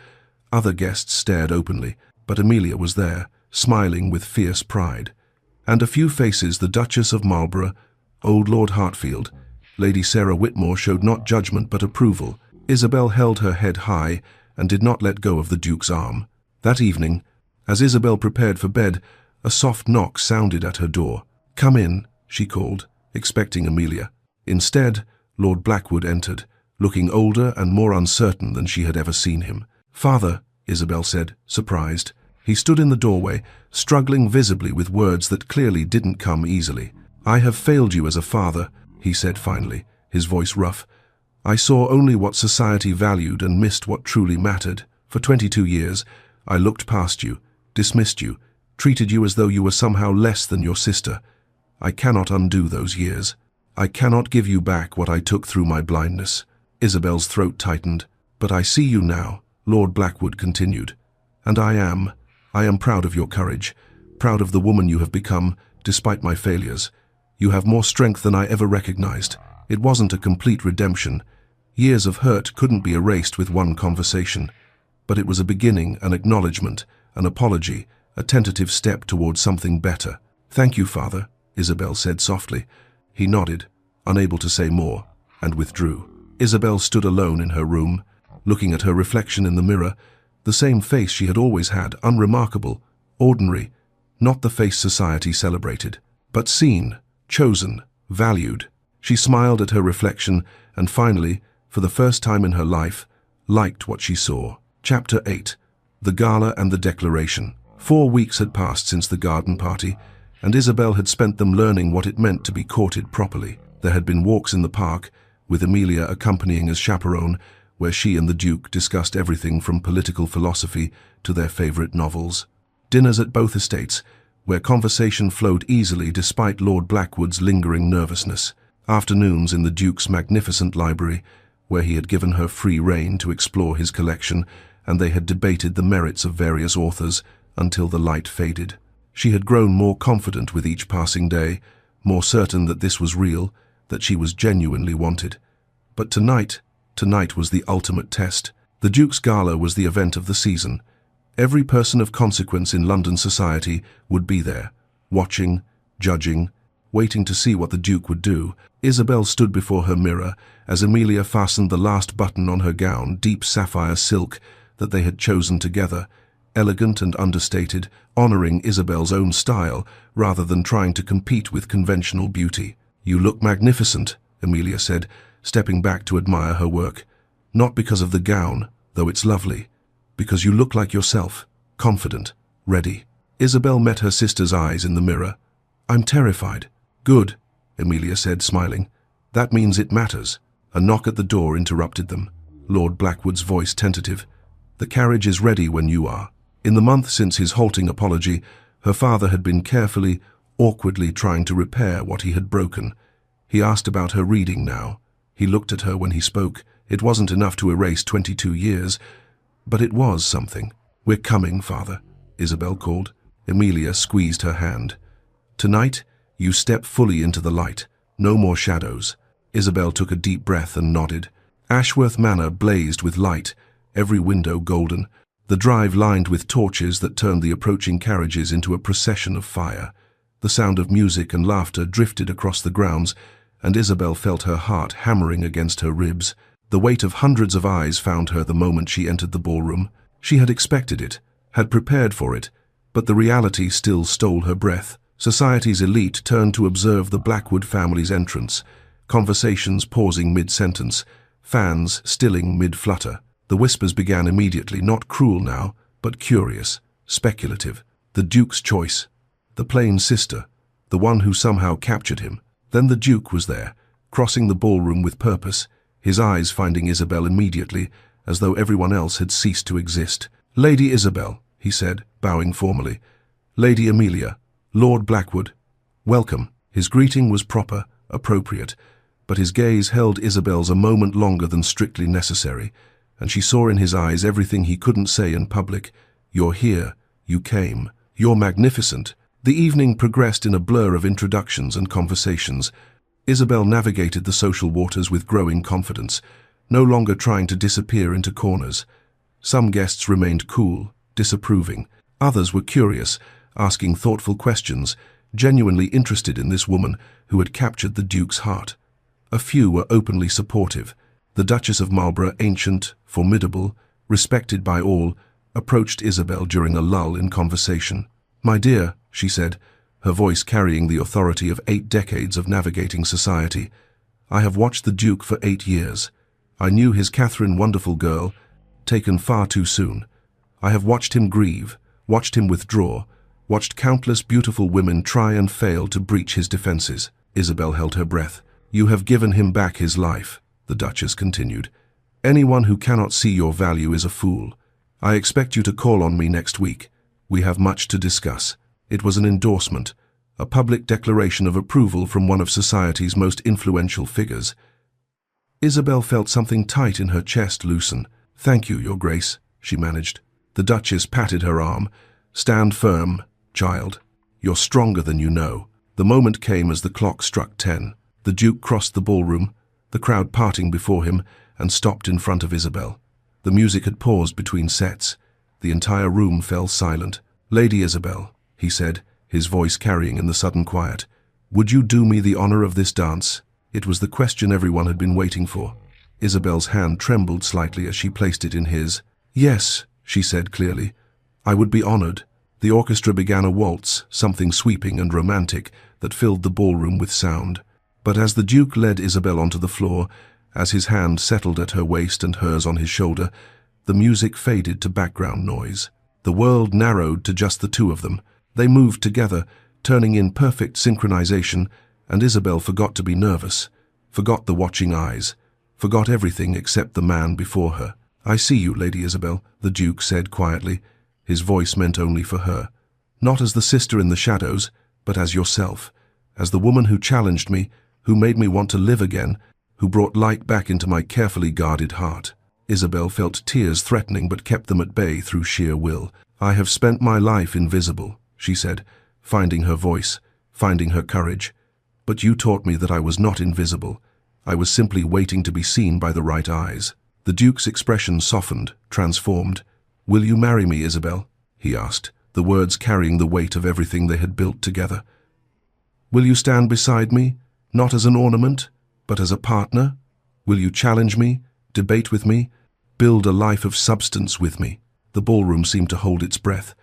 Other guests stared openly, but Amelia was there, smiling with fierce pride. And a few faces, the Duchess of Marlborough, old Lord Hartfield, Lady Sarah Whitmore, showed not judgment but approval. Isabel held her head high and did not let go of the Duke's arm. That evening, as Isabel prepared for bed, a soft knock sounded at her door. "Come in," she called, expecting Amelia. Instead, Lord Blackwood entered, looking older and more uncertain than she had ever seen him. "Father," Isabel said, surprised. He stood in the doorway, struggling visibly with words that clearly didn't come easily. "I have failed you as a father," he said finally, his voice rough. "I saw only what society valued and missed what truly mattered. For 22 years, I looked past you, dismissed you, treated you as though you were somehow less than your sister. I cannot undo those years. I cannot give you back what I took through my blindness." Isabel's throat tightened. "But I see you now," Lord Blackwood continued. "And I am proud of your courage, proud of the woman you have become, despite my failures. You have more strength than I ever recognized. It wasn't a complete redemption. Years of hurt couldn't be erased with one conversation. But it was a beginning, an acknowledgement, an apology, a tentative step towards something better." "Thank you, Father," Isabel said softly. He nodded, unable to say more, and withdrew. Isabel stood alone in her room, looking at her reflection in the mirror, the same face she had always had, unremarkable, ordinary, not the face society celebrated, but seen, chosen, valued. She smiled at her reflection and finally, for the first time in her life, liked what she saw. Chapter 8. The Gala and the Declaration. 4 weeks had passed since the garden party, and Isabel had spent them learning what it meant to be courted properly. There had been walks in the park, with Amelia accompanying as chaperone, where she and the Duke discussed everything from political philosophy to their favorite novels. Dinners at both estates, where conversation flowed easily despite Lord Blackwood's lingering nervousness. Afternoons in the Duke's magnificent library, where he had given her free rein to explore his collection, and they had debated the merits of various authors until the light faded. She had grown more confident with each passing day, more certain that this was real, that she was genuinely wanted. But tonight was the ultimate test. The Duke's Gala was the event of the season. Every person of consequence in London society would be there, watching, judging, waiting to see what the Duke would do. Isabel stood before her mirror as Emilia fastened the last button on her gown, deep sapphire silk that they had chosen together, elegant and understated, honoring Isabel's own style rather than trying to compete with conventional beauty. "You look magnificent," Emilia said, stepping back to admire her work. "Not because of the gown, though it's lovely, because you look like yourself, confident, ready." Isabel met her sister's eyes in the mirror. "I'm terrified." "Good," Emilia said, smiling. "That means it matters." A knock at the door interrupted them. Lord Blackwood's voice tentative. "The carriage is ready when you are." In the month since his halting apology, her father had been carefully, awkwardly trying to repair what he had broken. He asked about her reading now. He looked at her when he spoke. It wasn't enough to erase 22 years, but it was something. "We're coming, father," Isabel called. Emilia squeezed her hand. "Tonight, you step fully into the light. No more shadows." Isabel took a deep breath and nodded. Ashworth Manor blazed with light, every window golden, the drive lined with torches that turned the approaching carriages into a procession of fire. The sound of music and laughter drifted across the grounds, and Isabel felt her heart hammering against her ribs. The weight of hundreds of eyes found her the moment she entered the ballroom. She had expected it, had prepared for it, but the reality still stole her breath. Society's elite turned to observe the Blackwood family's entrance, conversations pausing mid-sentence, fans stilling mid-flutter. The whispers began immediately, not cruel now, but curious, speculative. The Duke's choice. The plain sister, the one who somehow captured him. Then the Duke was there, crossing the ballroom with purpose, his eyes finding Isabel immediately, as though everyone else had ceased to exist. "Lady Isabel," he said, bowing formally. "Lady Emilia, Lord Blackwood, welcome." His greeting was proper, appropriate, but his gaze held Isabel's a moment longer than strictly necessary, and she saw in his eyes everything he couldn't say in public. "You're here, you came, you're magnificent." The evening progressed in a blur of introductions and conversations. Isabel navigated the social waters with growing confidence, no longer trying to disappear into corners. Some guests remained cool, disapproving. Others were curious, asking thoughtful questions, genuinely interested in this woman who had captured the Duke's heart. A few were openly supportive. The Duchess of Marlborough, ancient, formidable, respected by all, approached Isabel during a lull in conversation. "My dear," she said, her voice carrying the authority of 8 decades of navigating society, "I have watched the Duke for 8 years. I knew his Catherine, wonderful girl, taken far too soon. I have watched him grieve, watched him withdraw, watched countless beautiful women try and fail to breach his defenses." Isabel held her breath. "You have given him back his life," the Duchess continued. "Anyone who cannot see your value is a fool. I expect you to call on me next week. We have much to discuss." It was an endorsement, a public declaration of approval from one of society's most influential figures. Isabel felt something tight in her chest loosen. "Thank you, Your Grace," she managed. The Duchess patted her arm. "Stand firm, child. You're stronger than you know." The moment came as the clock struck 10. The Duke crossed the ballroom, the crowd parting before him, and stopped in front of Isabel. The music had paused between sets. The entire room fell silent. "Lady Isabel," he said, his voice carrying in the sudden quiet, "would you do me the honor of this dance?" It was the question everyone had been waiting for. Isabel's hand trembled slightly as she placed it in his. "Yes," she said clearly. "I would be honored." The orchestra began a waltz, something sweeping and romantic, that filled the ballroom with sound. But as the Duke led Isabel onto the floor, as his hand settled at her waist and hers on his shoulder, the music faded to background noise. The world narrowed to just the two of them. They moved together, turning in perfect synchronization, and Isabel forgot to be nervous, forgot the watching eyes, forgot everything except the man before her. "I see you, Lady Isabel," the Duke said quietly. His voice meant only for her. "Not as the sister in the shadows, but as yourself, as the woman who challenged me, who made me want to live again, who brought light back into my carefully guarded heart." Isabel felt tears threatening but kept them at bay through sheer will. "I have spent my life invisible," she said, finding her voice, finding her courage. "But you taught me that I was not invisible. I was simply waiting to be seen by the right eyes." The Duke's expression softened, transformed. "Will you marry me, Isabel?" he asked, the words carrying the weight of everything they had built together. Will you stand beside me, not as an ornament, but as a partner? Will you challenge me, debate with me, build a life of substance with me? The ballroom seemed to hold its breath.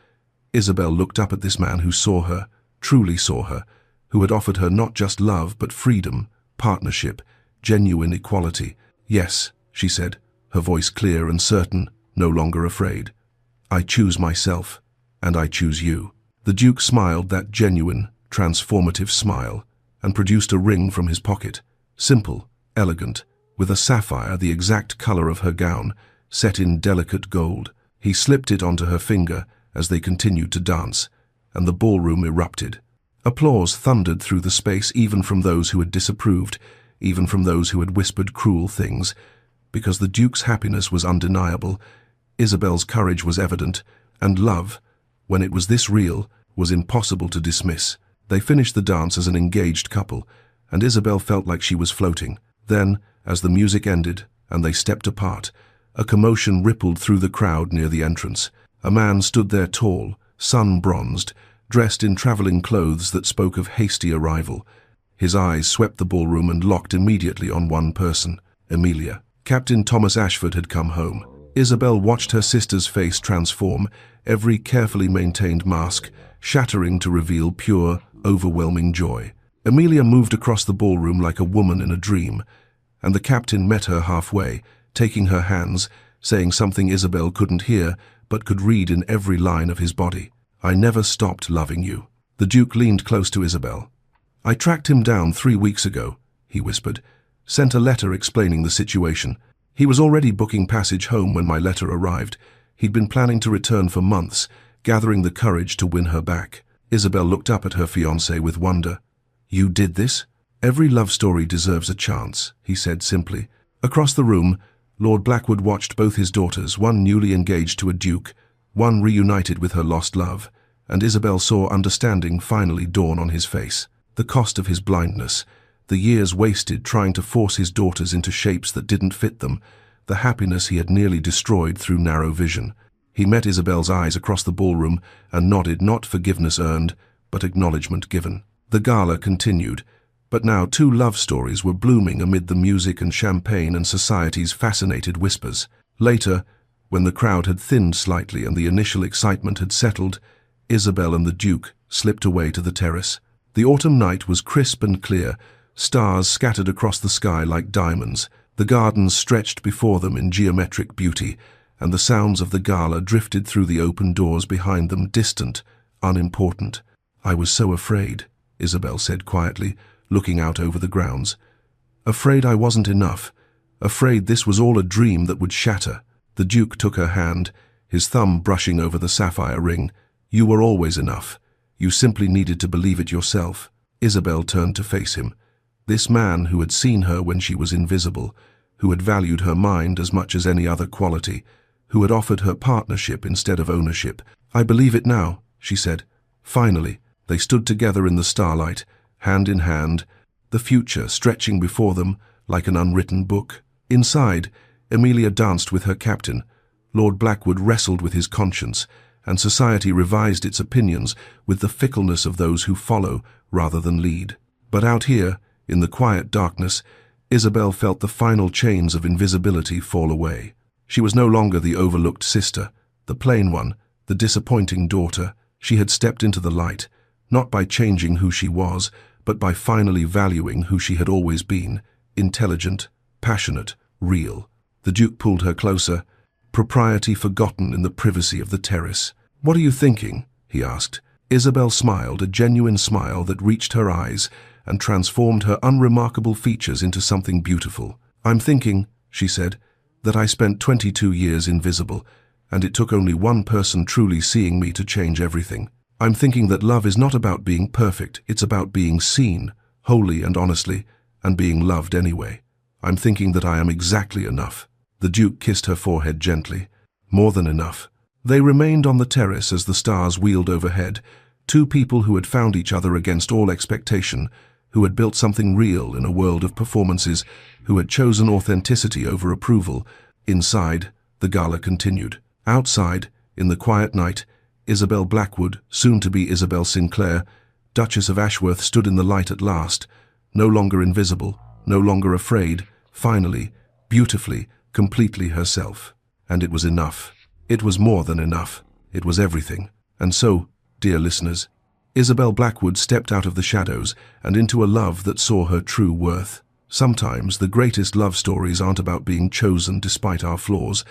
Isabel looked up at this man who saw her, truly saw her, who had offered her not just love but freedom, partnership, genuine equality. Yes, she said, her voice clear and certain, no longer afraid. I choose myself, and I choose you. The Duke smiled that genuine, transformative smile, and produced a ring from his pocket, simple, elegant, with a sapphire the exact color of her gown, set in delicate gold. He slipped it onto her finger as they continued to dance, and the ballroom erupted. Applause thundered through the space, even from those who had disapproved, even from those who had whispered cruel things. Because the Duke's happiness was undeniable, Isabel's courage was evident, and love, when it was this real, was impossible to dismiss. They finished the dance as an engaged couple, and Isabel felt like she was floating. Then, as the music ended and they stepped apart, a commotion rippled through the crowd near the entrance. A man stood there tall, sun-bronzed, dressed in traveling clothes that spoke of hasty arrival. His eyes swept the ballroom and locked immediately on one person, Emilia. Captain Thomas Ashford had come home. Isabel watched her sister's face transform, every carefully maintained mask shattering to reveal pure, overwhelming joy. Emilia moved across the ballroom like a woman in a dream, and the captain met her halfway, taking her hands, saying something Isabel couldn't hear but could read in every line of his body. I never stopped loving you. The Duke leaned close to Isabel. I tracked him down 3 weeks ago, he whispered, sent a letter explaining the situation. He was already booking passage home when my letter arrived. He'd been planning to return for months, gathering the courage to win her back. Isabel looked up at her fiancé with wonder. You did this? Every love story deserves a chance, he said simply. Across the room, Lord Blackwood watched both his daughters, one newly engaged to a duke, one reunited with her lost love, and Isabel saw understanding finally dawn on his face. The cost of his blindness, the years wasted trying to force his daughters into shapes that didn't fit them, the happiness he had nearly destroyed through narrow vision. He met Isabel's eyes across the ballroom and nodded, not forgiveness earned, but acknowledgement given. The gala continued, but now 2 love stories were blooming amid the music and champagne and society's fascinated whispers. Later, when the crowd had thinned slightly and the initial excitement had settled, Isabel and the Duke slipped away to the terrace. The autumn night was crisp and clear, stars scattered across the sky like diamonds. The gardens stretched before them in geometric beauty, and the sounds of the gala drifted through the open doors behind them, distant, unimportant. I was so afraid, Isabel said quietly, looking out over the grounds. Afraid I wasn't enough. Afraid this was all a dream that would shatter. The Duke took her hand, his thumb brushing over the sapphire ring. You were always enough. You simply needed to believe it yourself. Isabel turned to face him. This man who had seen her when she was invisible, who had valued her mind as much as any other quality, who had offered her partnership instead of ownership. I believe it now, she said. Finally, they stood together in the starlight, hand in hand, the future stretching before them like an unwritten book. Inside, Emilia danced with her captain. Lord Blackwood wrestled with his conscience, and society revised its opinions with the fickleness of those who follow rather than lead. But out here, in the quiet darkness, Isabel felt the final chains of invisibility fall away. She was no longer the overlooked sister, the plain one, the disappointing daughter. She had stepped into the light, not by changing who she was, but by finally valuing who she had always been, intelligent, passionate, real. The Duke pulled her closer, propriety forgotten in the privacy of the terrace. What are you thinking? He asked. Isabel smiled, a genuine smile that reached her eyes and transformed her unremarkable features into something beautiful. I'm thinking, she said, that I spent 22 years invisible, and it took only one person truly seeing me to change everything. I'm thinking that love is not about being perfect, it's about being seen, wholly and honestly, and being loved anyway. I'm thinking that I am exactly enough. The Duke kissed her forehead gently. More than enough. They remained on the terrace as the stars wheeled overhead, 2 people who had found each other against all expectation, who had built something real in a world of performances, who had chosen authenticity over approval. Inside, the gala continued. Outside, in the quiet night, Isabel Blackwood, soon to be Isabel Sinclair, Duchess of Ashworth stood in the light at last, no longer invisible, no longer afraid, finally, beautifully, completely herself. And it was enough. It was more than enough. It was everything. And so, dear listeners, Isabel Blackwood stepped out of the shadows and into a love that saw her true worth. Sometimes the greatest love stories aren't about being chosen despite our flaws.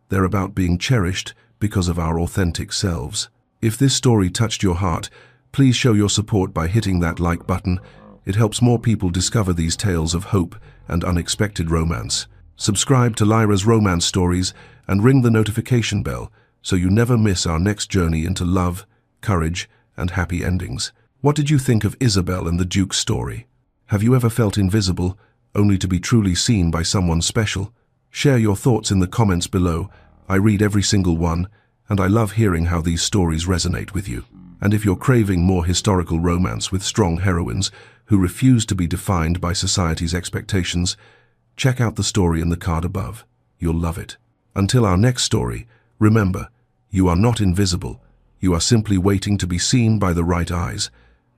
They're about being cherished because of our authentic selves. If this story touched your heart, please show your support by hitting that like button. It helps more people discover these tales of hope and unexpected romance. Subscribe to Lyra's Romance Stories and ring the notification bell so you never miss our next journey into love, courage, and happy endings. What did you think of Isabel and the Duke's story? Have you ever felt invisible, only to be truly seen by someone special? Share your thoughts in the comments below. I read every single one, and I love hearing how these stories resonate with you. And if you're craving more historical romance with strong heroines who refuse to be defined by society's expectations, check out the story in the card above. You'll love it. Until our next story, remember, you are not invisible. You are simply waiting to be seen by the right eyes.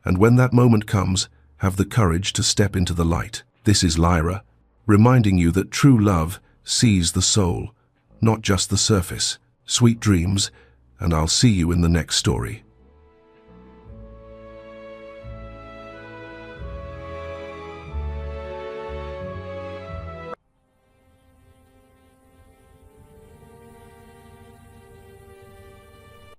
And when that moment comes, have the courage to step into the light. This is Lyra, reminding you that true love sees the soul, not just the surface. Sweet dreams, and I'll see you in the next story.